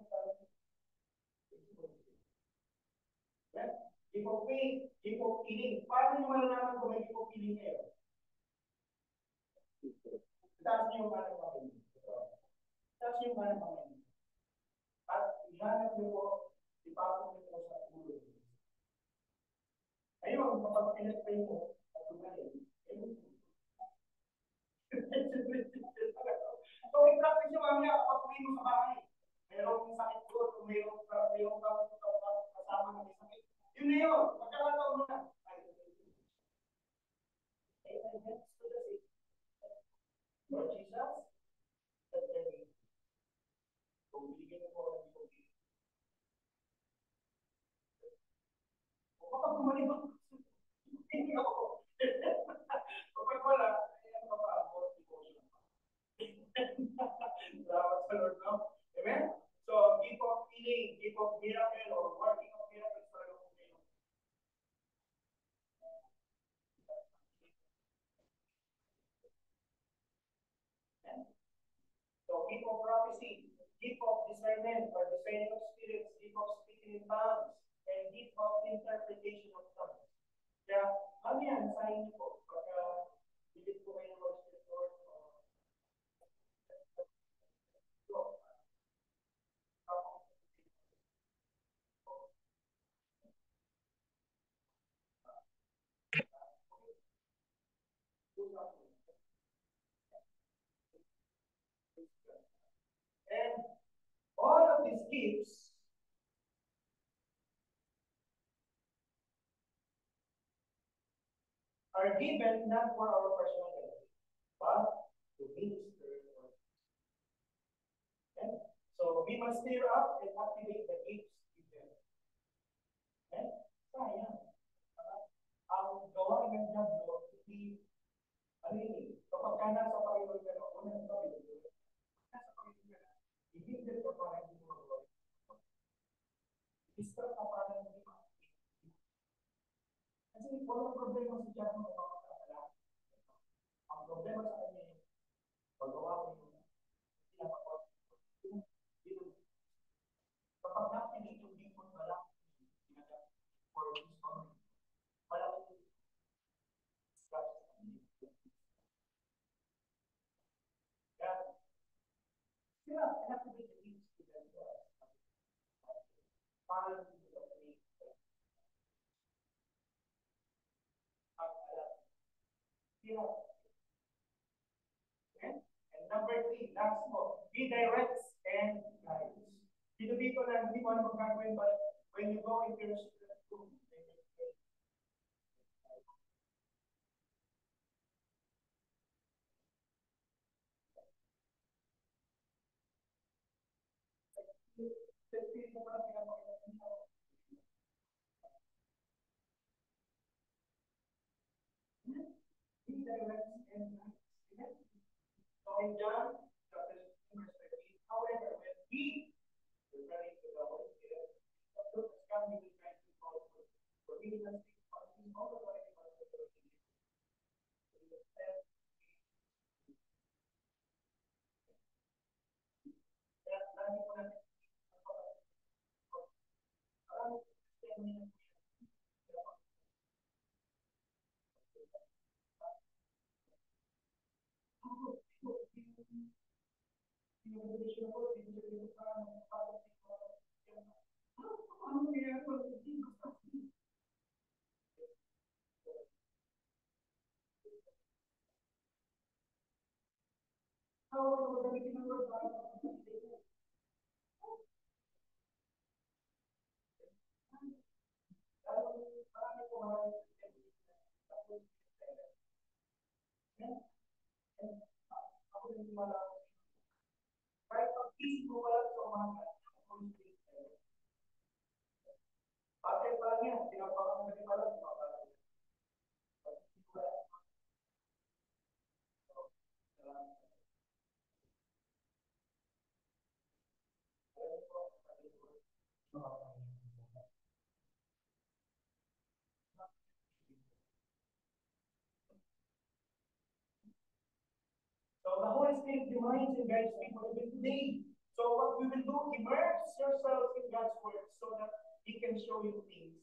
Gift of faith, gift of healing. Paano nyo malalaman kung may gift of healing kayo? Taas nyo yung kanang pamilya. Taas nyo yung kanang pamilya. At ihanap nyo po, ipapong nyo po sa ulo. Ayun, kapag pinag-pray mo, at tumayin, ayun. So, i-practice nyo mamaya kapag uwi mo sa bahay. Mayroong sakit doon, mayroong kasama na may sakit. Yun na yun, magkakataon mo na. Lord Jesus, that day, kung binigyan mo ako ng pag-ibig, o kapag bumalik ako, hindi ako. Kapag wala, ayan ka pa ako, devotion pa. Salamat sa Lord, no? Amen? So, gift of healing, gift of miracle, or working of miracles sa Lord ngayon. So, gift of prophecy, gift of discernment, or discerning of spirits, gift of speaking in tongues, and gift of interpretation of tongues. Kaya, ano yan, sign niyo po, pagka bigit po kayo ng worship Lord, and all of these gifts are given not for our personal benefit, but to minister. Okay? So we must stir up and activate the gifts given. Okay? Sayang. Ang gawa ng Diablo, hindi, ano yun, kapag ka nasa Panginoon ka na, unang Panginoon ka na, nasa Panginoon ka na, hindi ka parang hindi mo magawa. Distract ka parang hindi mo. Kasi walang problema sa Diablo kung makakakala. Ang problema sa kanya yung paggawa ko yung pinapakot. Kapag nakinig yung demon, malaki for his honor. Malaki sila, activate the gifts given to us. Para hindi ko and number 3, last mo, be directs and guides. Dito na hindi mo ano magagawin, but when you go into your spirit room, be directs and guides. So in John chapter 16, verse 13, however, when he, referring to the Holy Spirit, has come, he will try to call for he will speak on his own authority, but the authority he will tell. Kaya lagi ko natin parang testimony kahit pag-isip mo wala sa umaga, Spirit reminds and guides people even today. So what we will do, immerse yourself in God's Word so that He can show you things.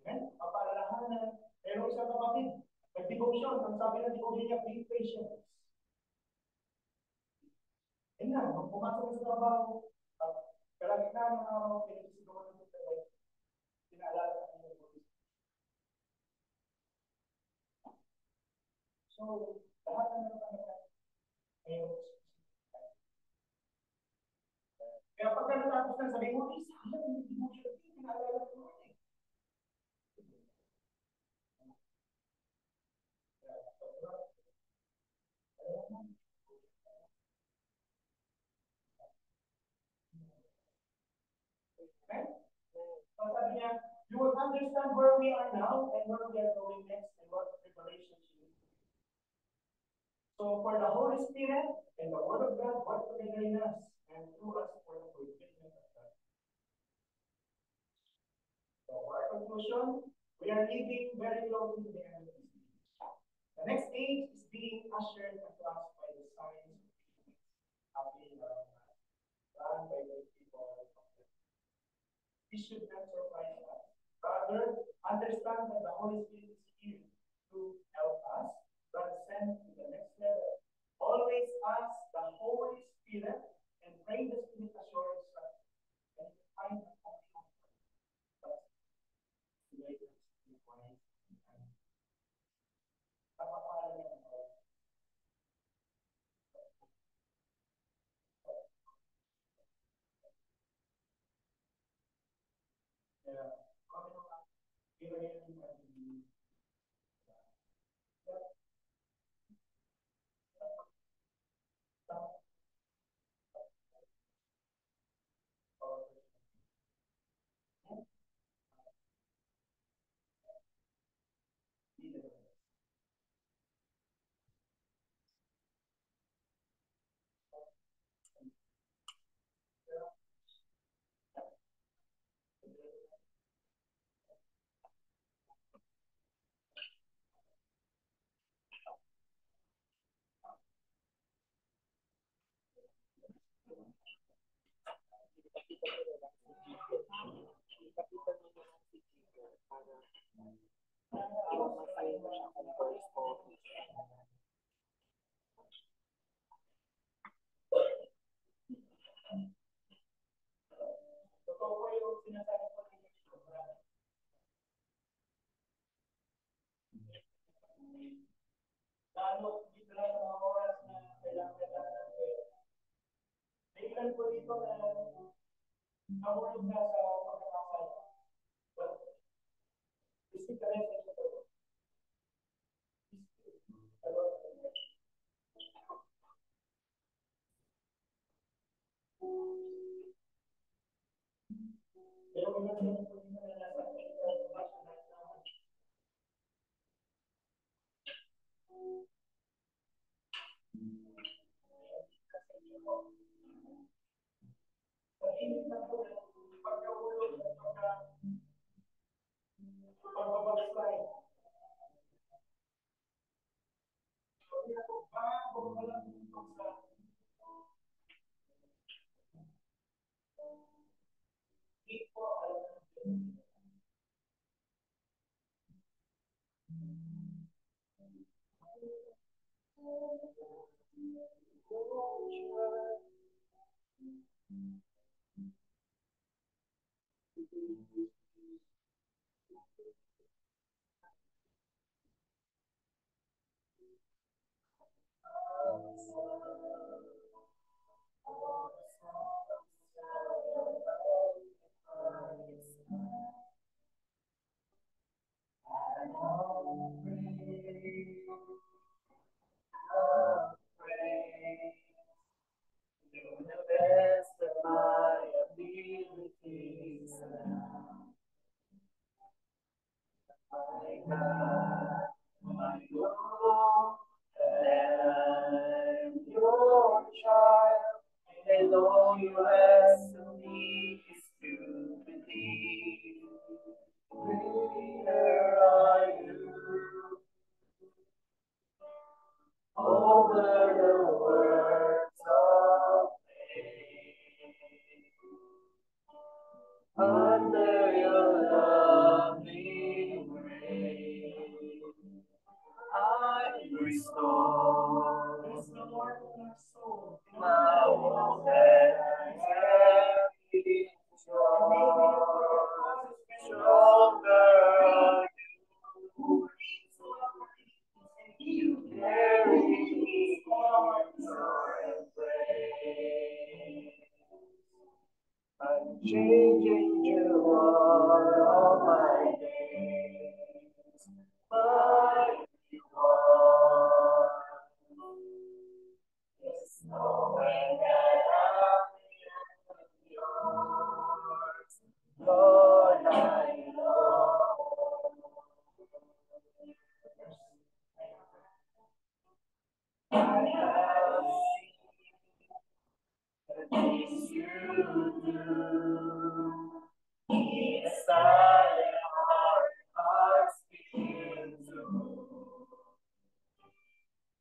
Amen? Papaalalahanan. Pero isang kapatid, nag-devotion. Ang sabi ng devotion niya, be patient. Yan na, nung pumasok sa trabaho, kalagitnaan ng araw, pinagsigawan ng pagkakay, pinaalala ka ng Holy Spirit. So, lahat ng mga ngayon, kaya pagka natapos na sabi mo, sayang, hindi mo siya pinaalala ko naman eh. Okay? So sabi niya, you will understand where we are now and where we are going next and what preparation should be. So for the Holy Spirit and the Word of God work together in us and through us for the fulfillment of God. So for our conclusion, we are living very close to the end of this age. The next age is being ushered across by the signs of peace happening around us, done by the people of God. This should not surprise us. Rather, understand that the Holy Spirit is here to help us transcend to the next level. Always ask the Holy Spirit and pray the Spirit assurance us and find the comfort. But make us be wise and kind. Lalo, dito lang sa mga oras na kailangan ng pera. May ilan po dito na nahulog na sa pagkakasal. But, isip ka rin sa ito. Pero kung natin po dito na nasa over the changing you all my days. My reward is knowing that I'm yours. Lord, I know. I have seen the things you do. Yes, our hearts begin to.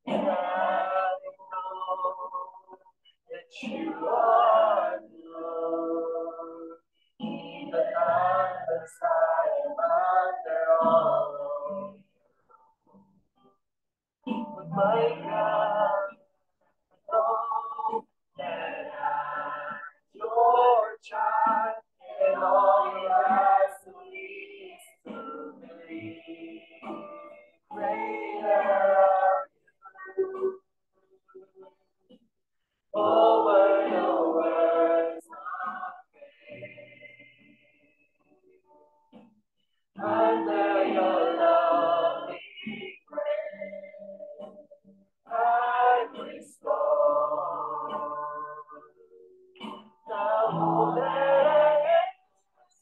And I know that you are good. Even under I'm under all. But my God, know that I'm your child, and all you ask of me is to believe. Greater are you over the words of faith. Under your loving grace, I'm restored. Now all that I am is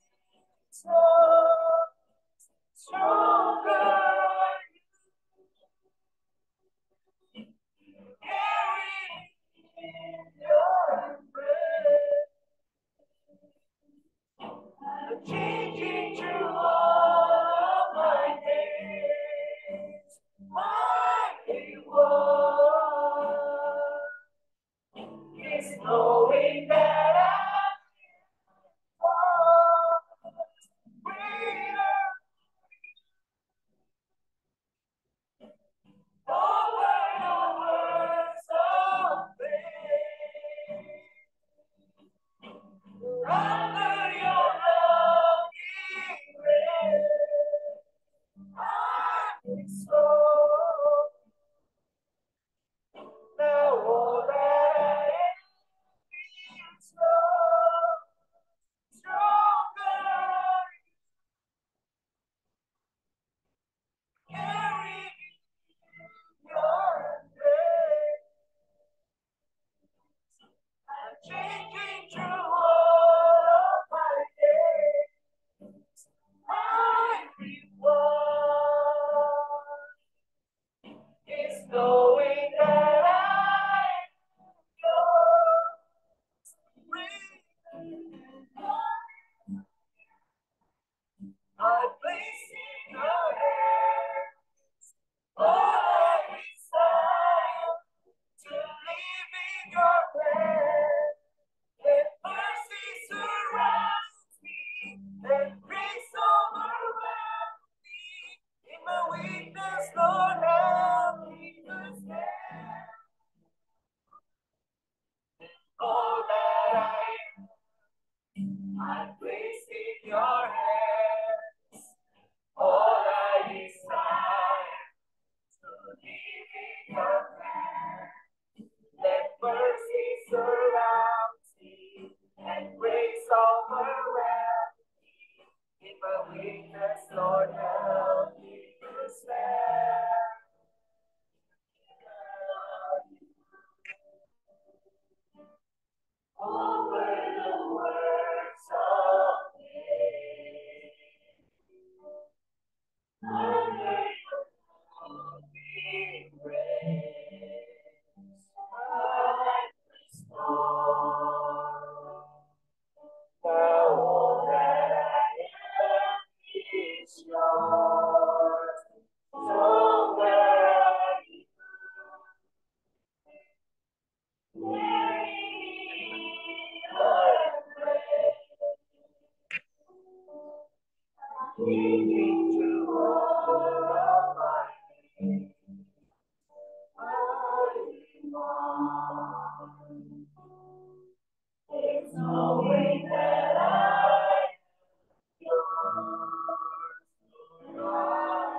stronger. Carry in your embrace, the changing through all of my days. My reward is knowing that I'm greater over the words of faith. Under your loving grace, I'm restored. Now all that I am is stronger. Carry your faith, I'm changing through all of my days. My reward is knowing that I'm yours. I place in your hands all I desire to live in your plan. Let mercy surround me, let grace overwhelm me. In my weakness, Lord, help me to stand. All that I place in your hands. All I desire to live in your plan. Let mercy surround me and grace overwhelm me. In my weakness, Lord, help me to stand. Over the words of faith, under your loving grace, I'm restored. Now all that I am is yours. So where you carry your embrace, leading to all of my needs. It's knowing that I'm yours, Lord.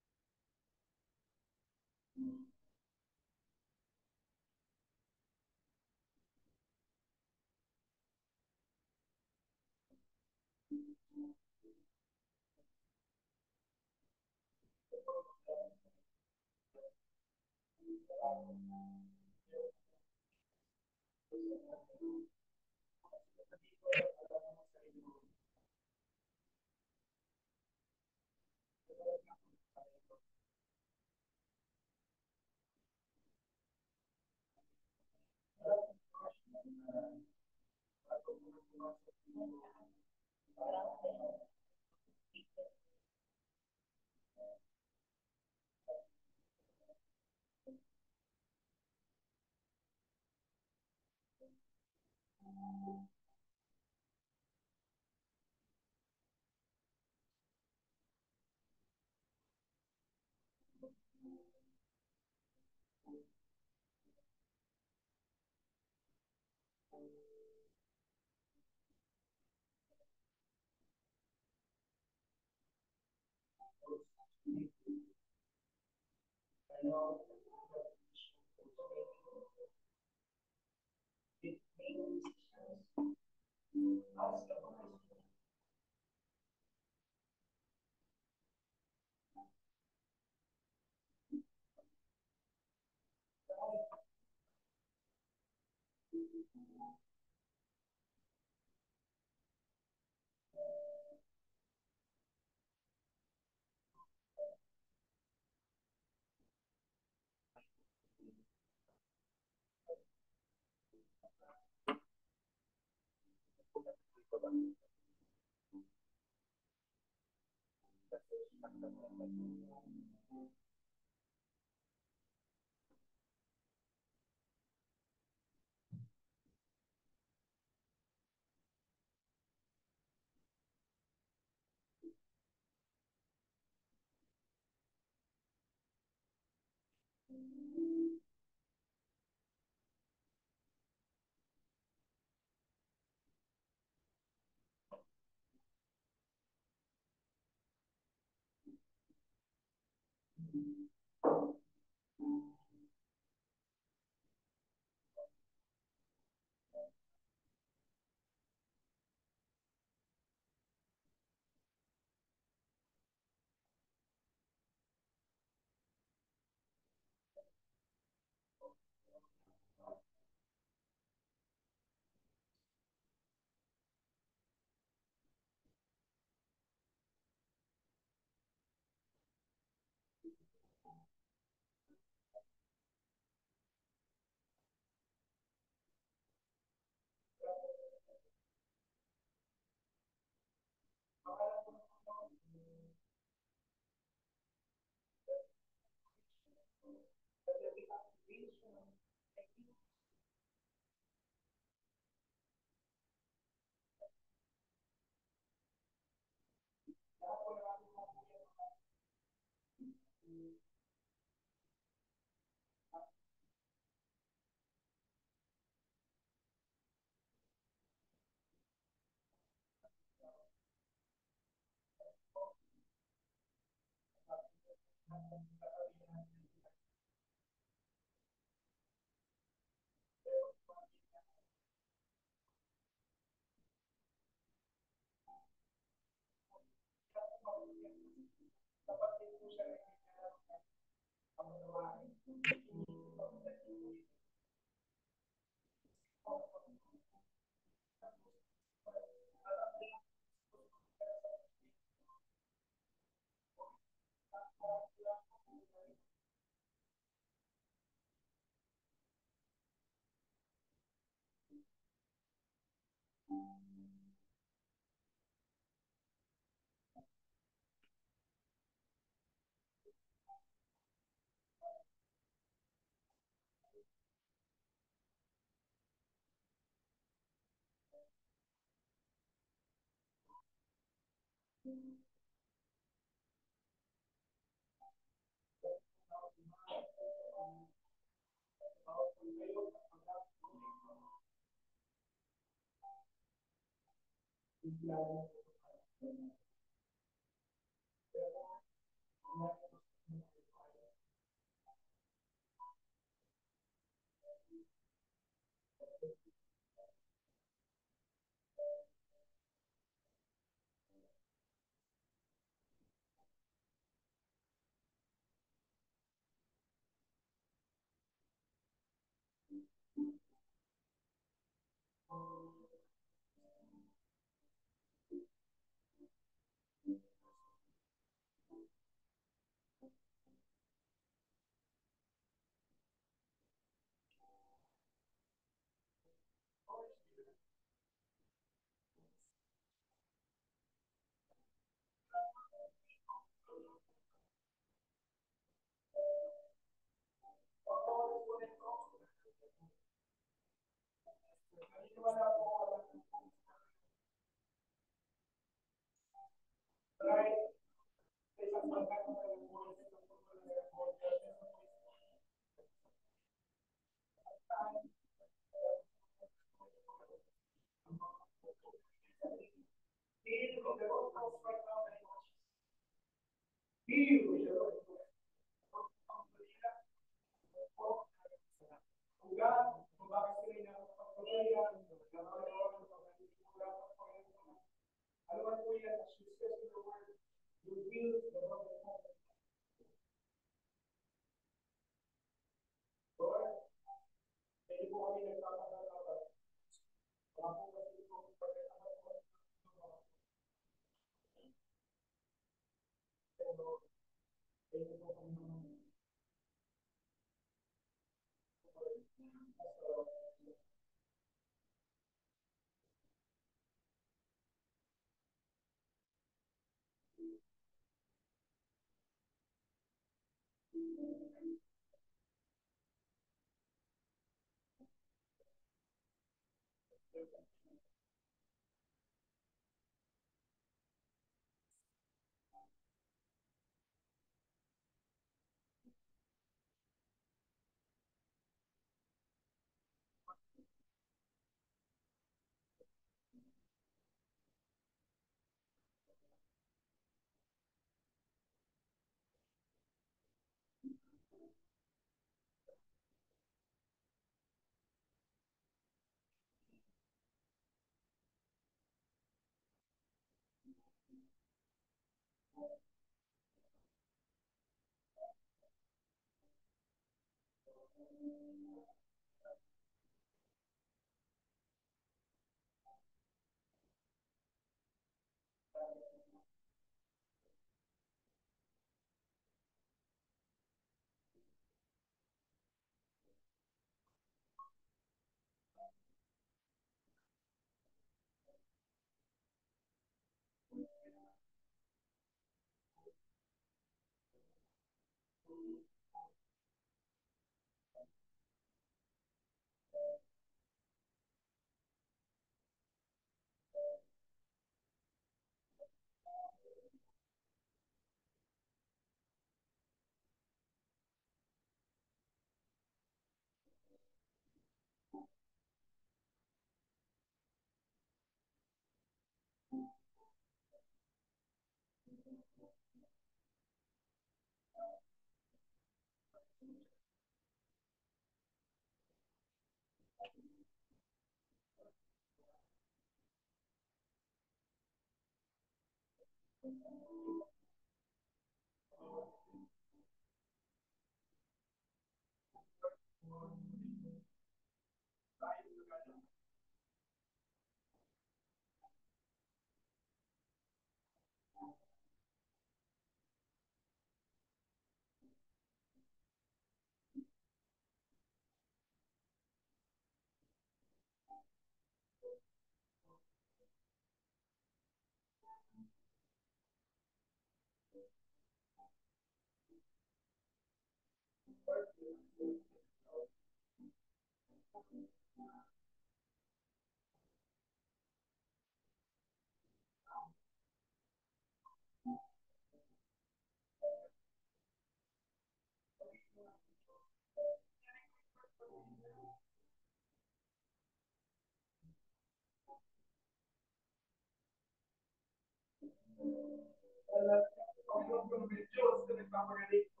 Panginoon ko ng Diyos na nagpapagaling ko.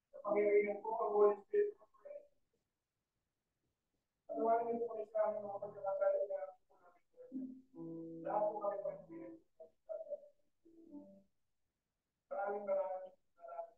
Sa pangyayahan ko, Holy Spirit, patawarin niyo po kayo sa amin mga pagkakasala na po namin. Lahat po kami pag-ibig. Maraming maraming salamat.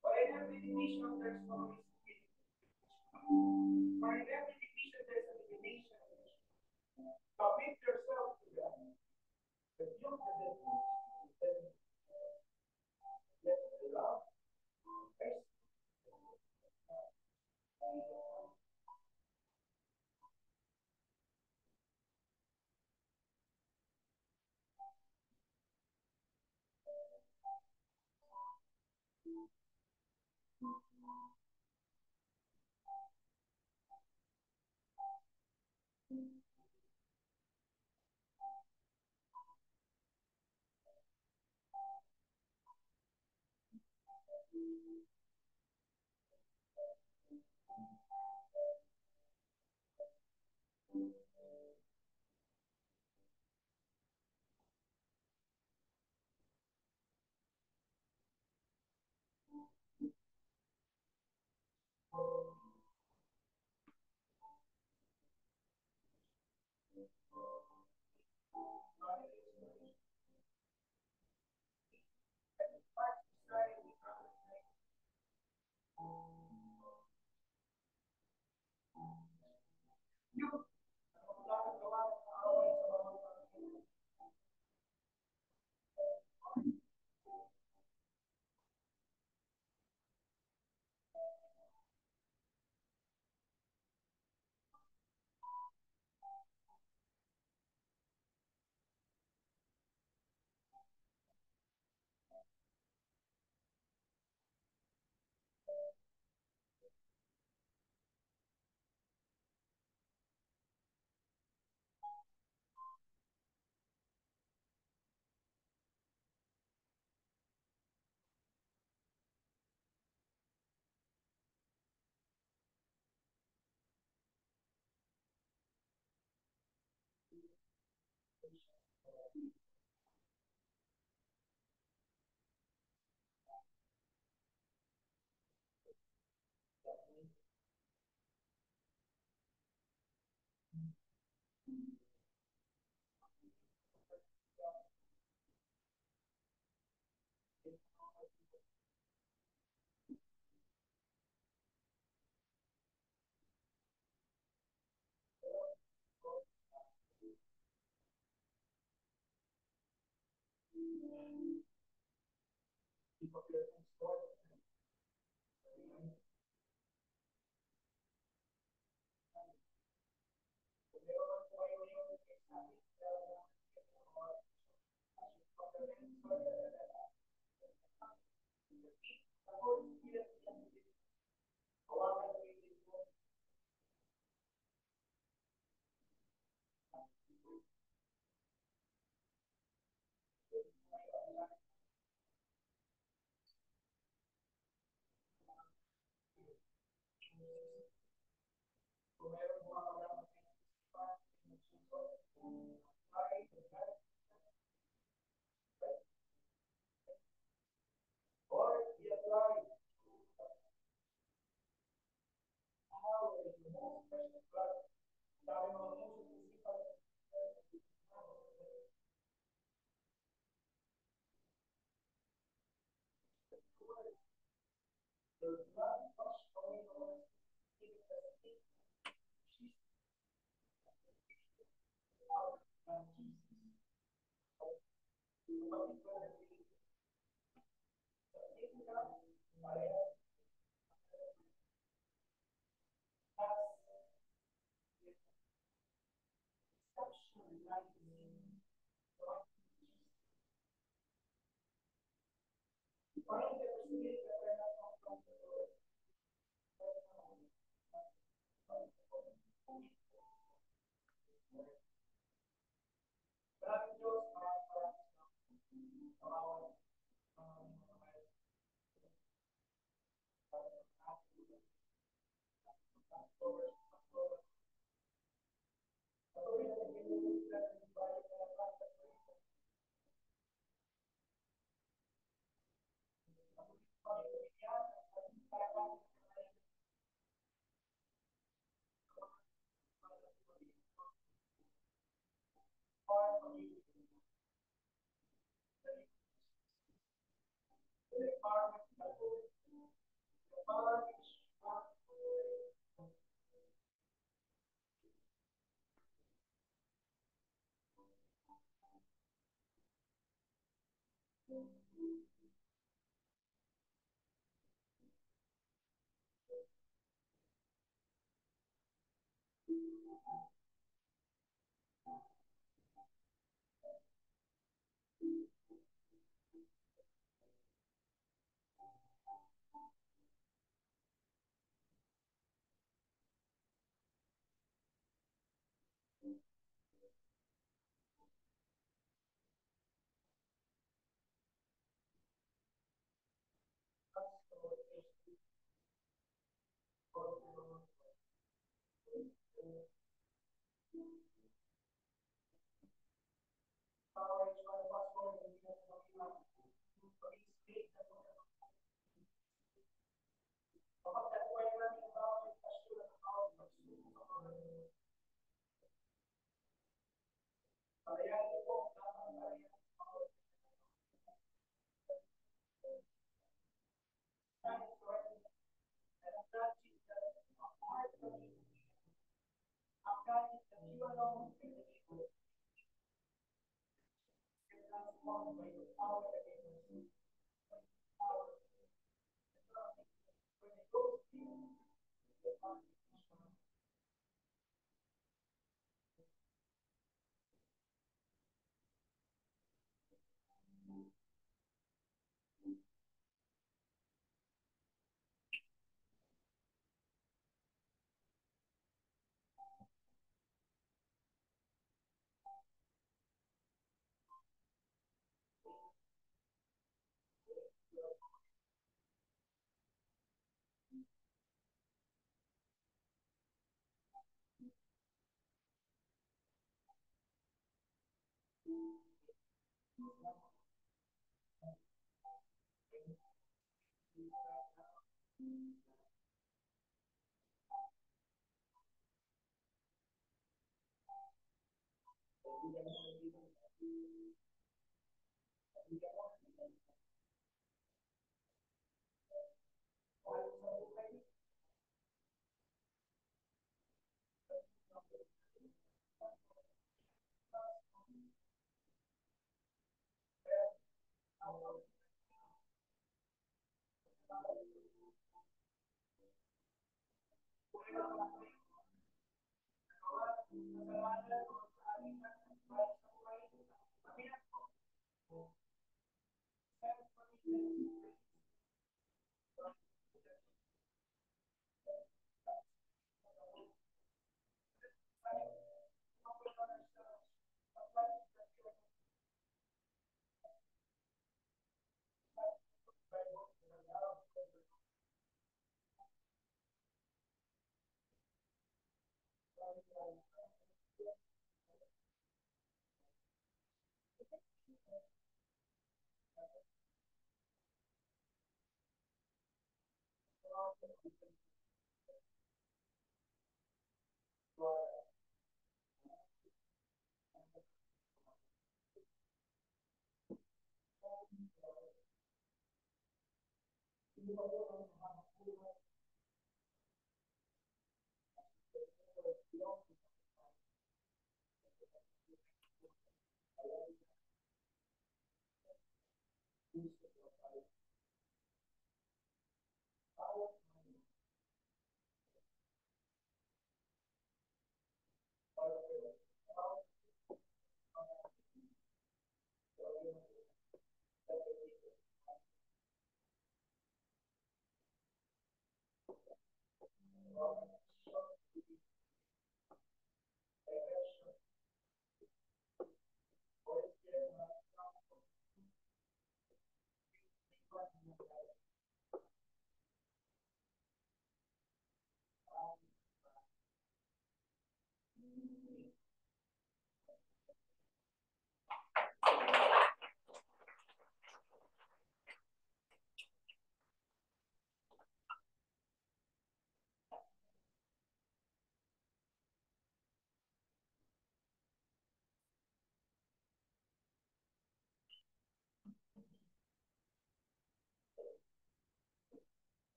For in every division there's no mistakes. For in every division there's a limitation. Commit yourself to God. The yoke of the love, mercy, you.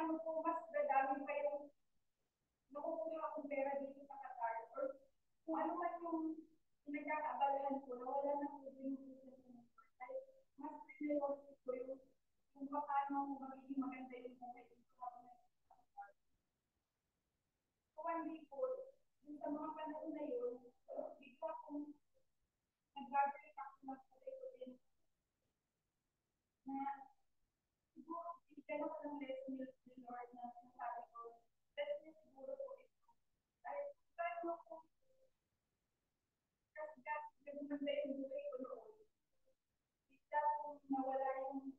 paano po mas dadami pa yung nakukuha akong pera dito sa Qatar or kung ano man yung pinagkakaabalahan ko na wala na po din yung dahil mas priority ko yung kung paano magiging maganda yung buhay dito habang nasa Qatar. So one day po, yung sa mga panahon na yun, bigla kong nag-graduate ako mag-study ko din na siguro bigyan ako ng lesson ni Lord na sinasabi ko, lesson siguro po ito. Dahil paano ko kasi maganda yung buhay ko noon. Bigla kong nawala yung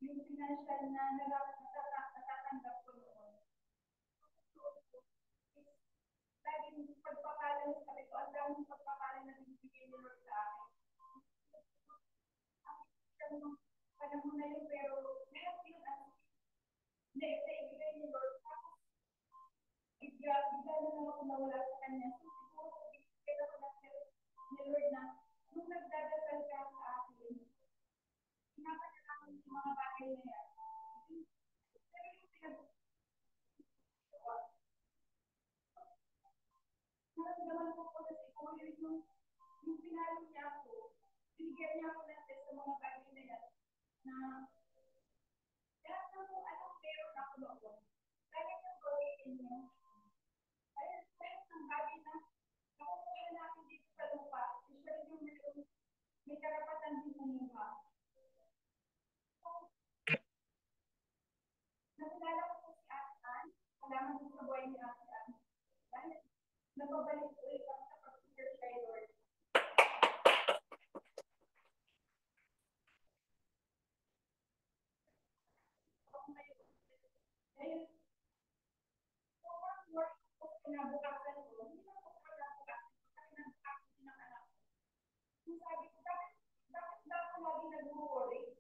financial na natatanggap ko noon. Laging pagpapala sa sabi ko, ang daming pagpapala na binibigay ni Lord sa akin. Ang panahon na yun, pero lahat yun naibigay ni Lord. Bigla na lang ako nawala sa Kanya. So siguro, bigay ako na ni Lord na nung nagdadasal ka sa akin, pinapanalangin yung mga bagay na yan. Naramdaman ko po na siguro yung pinalo niya ako, binigyan niya ako ng test sa mga bagay na yan, na lahat na po anong meron ako noon, kaya niyang gawin niyo. Dahil lahat ng bagay na nakukuha natin dito sa lupa, siya rin yung may karapatan din kumuha. Nakilala ko po si Atan, kalaman ko sa buhay ni Atan. Dahil napabalik ko ulit ako sa pag-serve kay Lord. Dahil sobrang work ko kinabukasan ko, hindi na po kinabukasan ko, kinabukasan din ng anak ko. Kung sabi ko, bakit ba ako lagi nag-worry?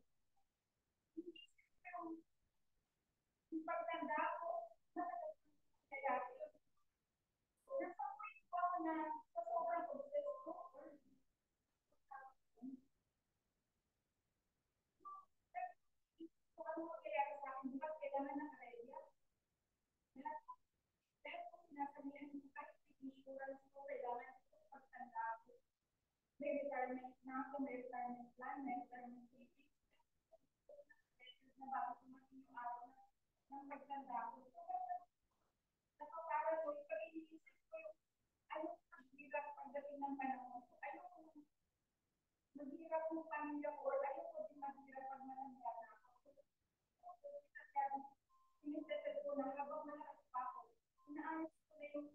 Yung pagtanda ko, kaya yun. Nasa point ko ako na sa sobrang obsessed ko, kung ano mangyayari sa akin, bukas kailangan ng karelya. Lahat po sinasabihan ko kahit insurance ko, kailangan ko pagtanda ko. May retirement na ako, may retirement plan, may retirement savings. Na bago kumating yung araw ng pagtanda ko. Para ko, pag iniisip ko yung ayaw ko maghirap pagdating ng panahon ko, ayaw ko maghirap ng pamilya ko, or ayaw ko din maghirap pag malangya na ako. Sinisettle ko na habang malakas pa ako, inaayos ko na yung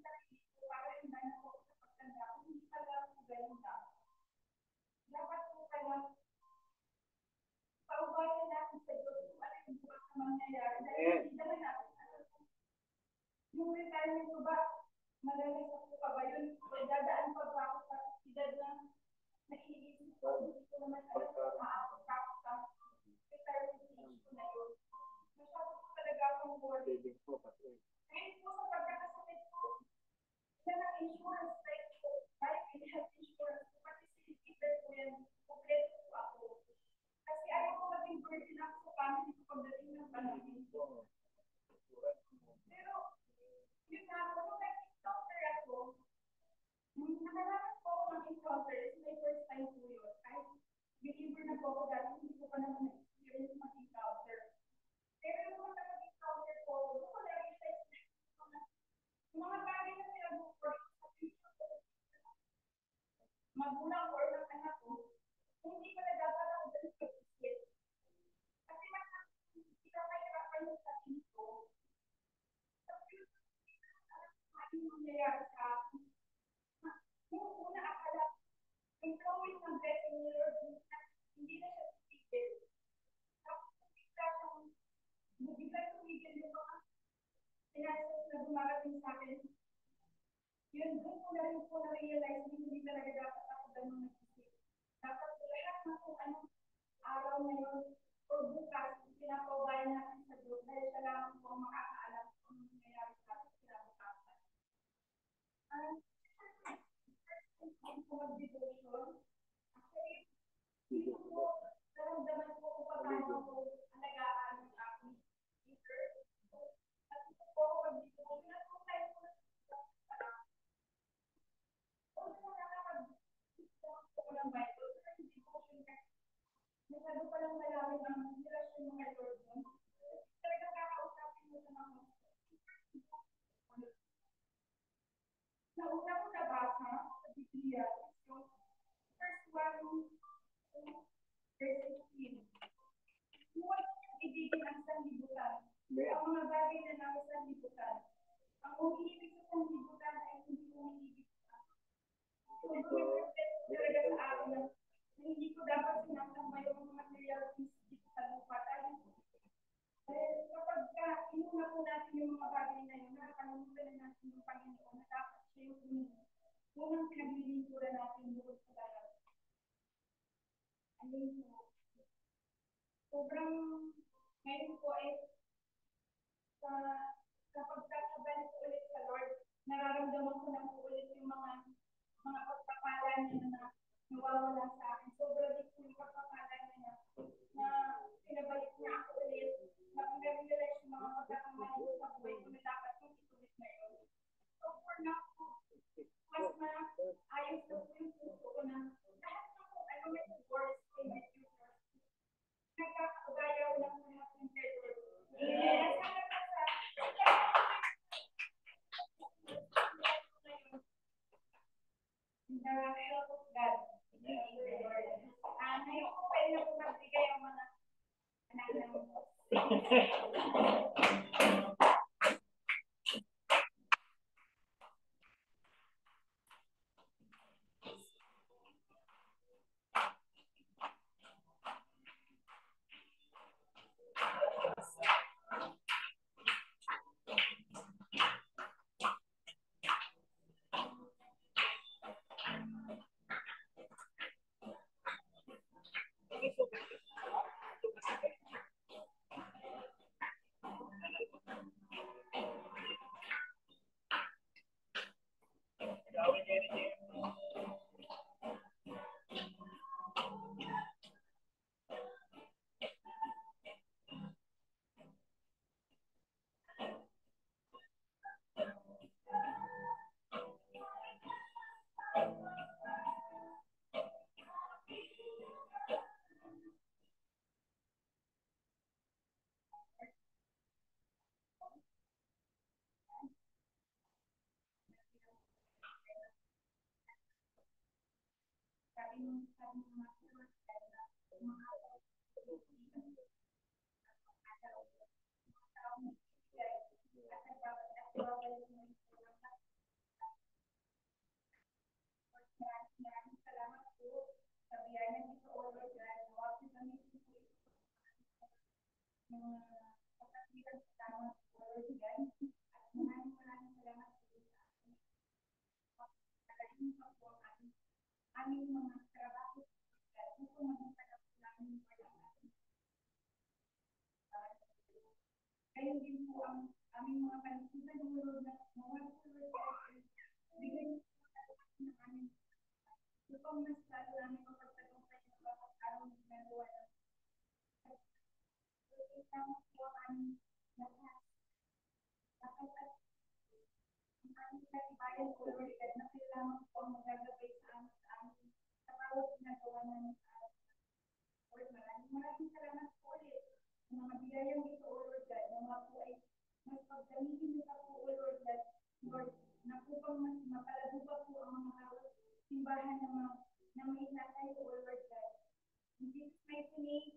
sarili ko para hindi na ako sa pagtanda ko, hindi talaga ako ganun dapat. Dapat ko kaya paubayan natin sa Diyos kung ano yung bukas na mangyayari. Dahil hindi naman natin yung retirement ko ba, madalas ako pa ba yun? Dadaan pa ba ako sa edad na naiisip ko? Hindi ko naman alam kung maabot pa ako sa retirement age ko na yun. Masyado ko talaga akong worry. Kahit po sa pagkakasakit ko, yan ang insurance rate ko, life and health insurance ko, pati sinisipan ko yan, kompleto ko ako. Kasi ayaw ko maging burden ako sa family ko pagdating ng panahon ko. Pero, yun nga, kung nag-encounter ako, nakaranas po ako ng encounter, it's my first time po yun. Kahit believer na po ako dati, hindi ko pa naman na-experience mag-encounter. Pero yung mga nag-encounter po, doon ko na-realize na mga bagay na pinag-work sa future magulang or ng anak ko, hindi ko na dapat ako dun sa isip. Kasi pinapahirapan yung sarili ko. Sa future, ano mangyayari sa akin? Yung una akala, yung flowing ng blessing ni Lord, hindi na siya tigil. Tapos bigla tumigil yung mga finances na dumarating sa akin. Yun, doon ko na rin po na-realize na hindi talaga dapat ako ganun nag-isip. Dapat po lahat na kung anong araw na yun o bukas, pinapaubayan natin sa Diyos dahil siya lang po ang makakaalam kung anong nangyayari sa atin kinabukasan. Ang mag-devotion, inuna po natin yung mga bagay na yun, nakakalimutan na natin yung Panginoon na dapat siya yung unang pinaglilingkuran natin doon sa dagat. Ayun po. Sobrang ngayon po kapag kakabalik ko ulit sa Lord, nararamdaman ko na po ulit yung mga pagpapala niya na nawawala sa akin. Sobrang dito yung pagpapala niya na pinabalik niya ako ulit, na pinag-realize yung mga pagkakamali ko sa buhay ko na dapat yung itulit na yun. So for now, mas ayos na po yung puso ko na lahat na po, I don't know words in my future. Nagkakagayaw lang po natin kay Lord. Kaya sana po in the help of God. Ngayon ko pwede na po magbigay ang mga anak ng aming mga trabaho upang maging namin Kaya din po ang aming mga panisipan ng Lord na mawala sa Lord bigay ng aming upang mas lalo namin mapagtagumpay ng bawat araw ng ginagawa ng isang po ang aming lahat. Dapat at ang aming katibayan po Lord na kailangan po ang magagabay sa amin sa bawat ginagawa namin sa araw. Lord, maraming salamat po ulit sa mga biyayang ito o Lord God na mga po ay mas pagdamitin niyo pa po o Lord God, Lord, na upang mas mapalago pa po ang mga simbahan na may natay o Lord God. In Jesus' mighty name,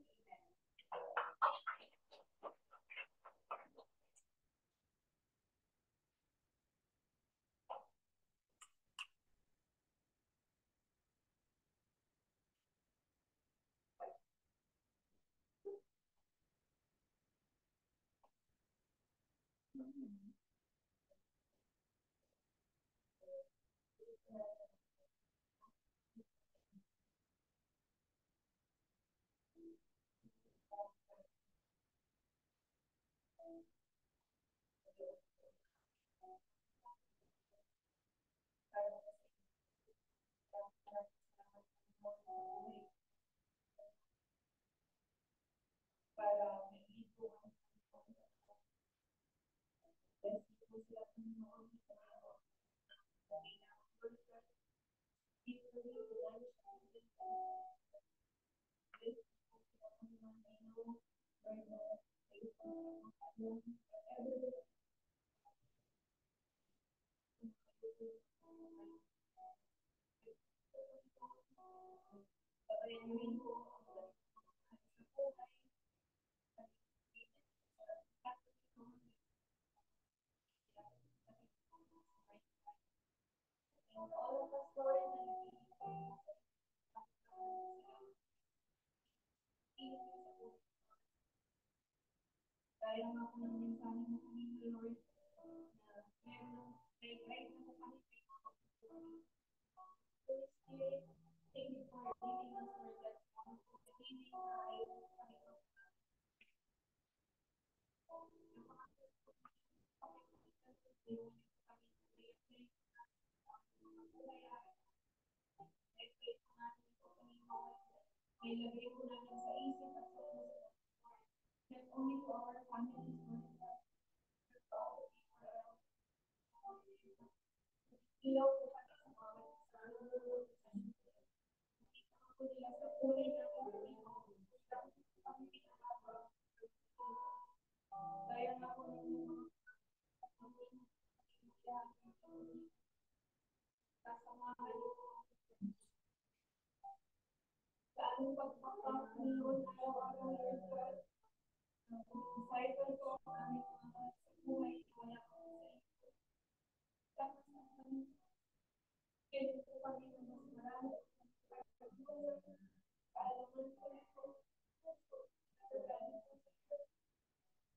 amen. Kaya nga po ng mensahe mo kanina, Lord, na meron may guide na sa kami. Holy Spirit, thank you for leading us, Lord, that leading our eyes sa kami. Ilagay po namin sa isip at sa puso, not only to our families, Lord, ilaw po kami sa bawat isa. Ako nila sa kulay namin, kami pinahaba. Kaya nga po ng mga kasamahan sa aming pagpapakilon araw-araw, Lord God. Cycle po ang aming mga sa buhay na wala po sa iyo. Kaya po kami na mas marami pagpapakilon, kaalaman po ito,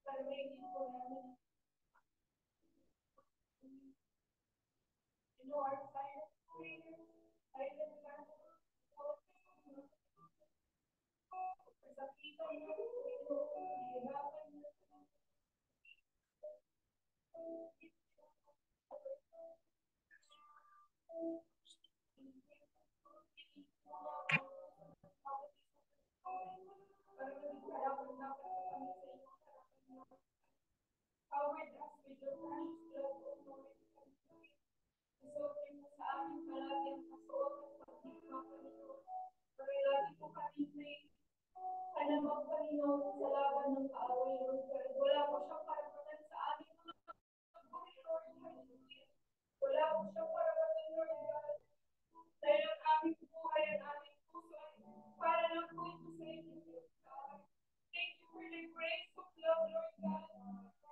para may hindi po namin Lord, silent prayer, silent prayer, sakitan mo ito, hirapan mo Powered us with your precious blood, O Lord. Isuotin mo sa aming palagi ang kasuot at pagdikma, Panginoon. Pero lagi po kami may alamang, Panginoon, sa laban ng kaaway, Lord God. Wala po siyang karapatan sa aming mga buhay, Lord. Hallelujah. Wala po siyang karapatan, Lord God. Dahil ang aming buhay, ang aming puso ay para lang po ito sa inyo, Lord God. Thank you for the grace of love, Lord God.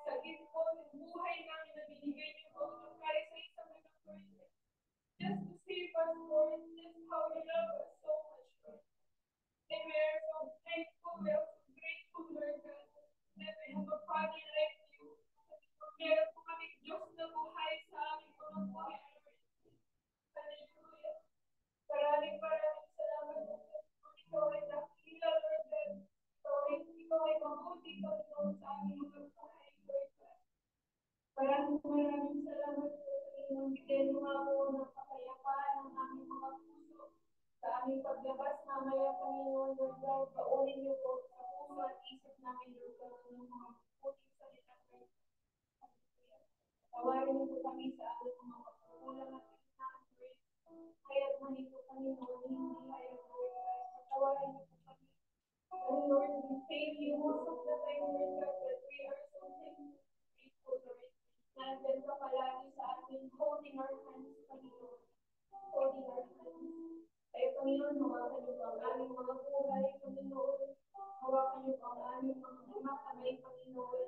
Sa gift po ng buhay namin na binigay niyo po ng kahit sa isang minute, Lord God. Just to save us, Lord. Just how you love us so much, Lord. And we are so thankful, we are so grateful, Lord God, that we have a Father like you. Meron po kami Diyos na buhay sa aming mga buhay, Lord. Hallelujah. Maraming salamat, Lord. Ikaw ay dakila, Lord God. Ikaw ay mabuti, Panginoon, sa aming mga buhay, Lord God. Maraming salamat, Lord. Panginoon, bigyan mo nga po ng kapayapaan ng aming mga puso. Sa aming paglabas mamaya, Panginoon, Lord God, paunin niyo po sa puso at isip namin, Lord God, ng mga puting salita, Lord. Tawarin niyo po kami sa aming mga pagkukulang at kalinaan, Lord. Hayat man ito, Panginoon, hindi hayat, Lord God. Tawarin niyo po kami. And Lord, we thank you most of the time, Lord God, that we are so thankful, Lord. Nandiyan ka palagi sa atin, holding our hands, Panginoon. Holding our hands. Kaya, Panginoon, hawakan niyo ang aming mga buhay, Panginoon. Hawakan niyo ang aming mga kamay, Panginoon.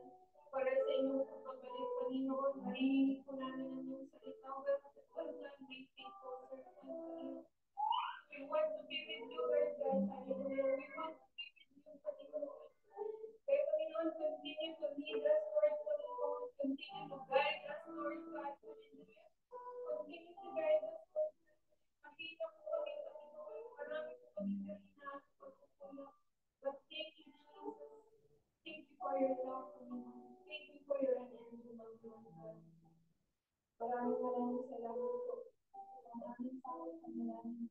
Para sa inyong pagbabalik, Panginoon, marinig po namin ang iyong salita. Huwag lang may faithful servant, Panginoon. We want to be with you, Lord God. Hallelujah. We want to be with you, Panginoon. Kaya, Panginoon, continue to lead us, Lord, Panginoon. Continue to guide us, Lord God. Hallelujah. Continue to guide us, Lord. Makita po kami, Panginoon. Marami po kami kahinaan sa pagkukulang. But thank you, Jesus. Thank you for your love, Panginoon. Thank you for your unending love, Lord God. Maraming salamat po. Ang aming sawang panalangin.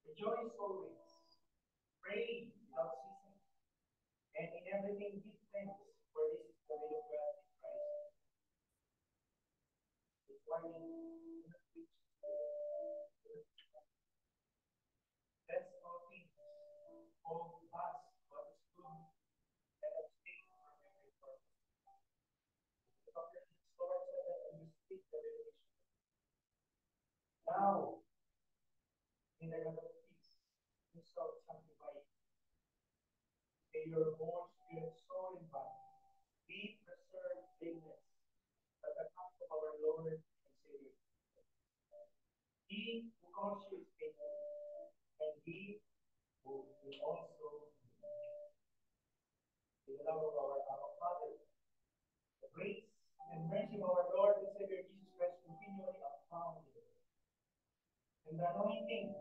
Rejoice always. Pray without ceasing. And in everything give thanks, for this is the will of God in Christ. This morning, that's all things. Hold fast what is good and abstain from every purpose. now, in the God of peace, you shall sanctify. May your whole spirit, soul, and body be preserved blameless at the coming of our Lord and Savior. He who calls you is faithful, and he who will also be the love of our Father, the grace and mercy of our Lord and Savior Jesus Christ continually abound with us. And the anointing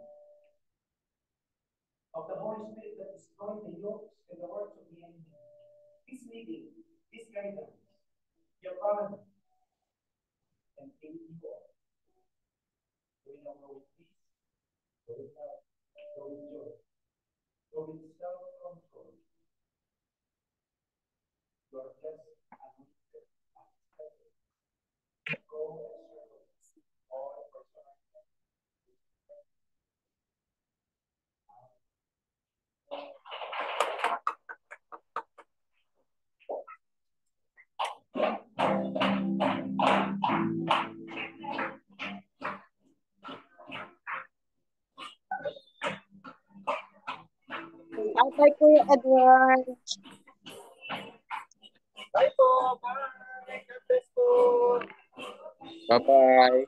of the Holy Spirit that destroys the yokes and the works of the enemy. This leading, this guidance, your family, and in you all. We now go with peace, go with love, go with joy, go with self-control. You are blessed and anointed and accepted. Go and serve all for Bye, Kuya Edward. Bye po. Bye. God bless po. Bye-bye.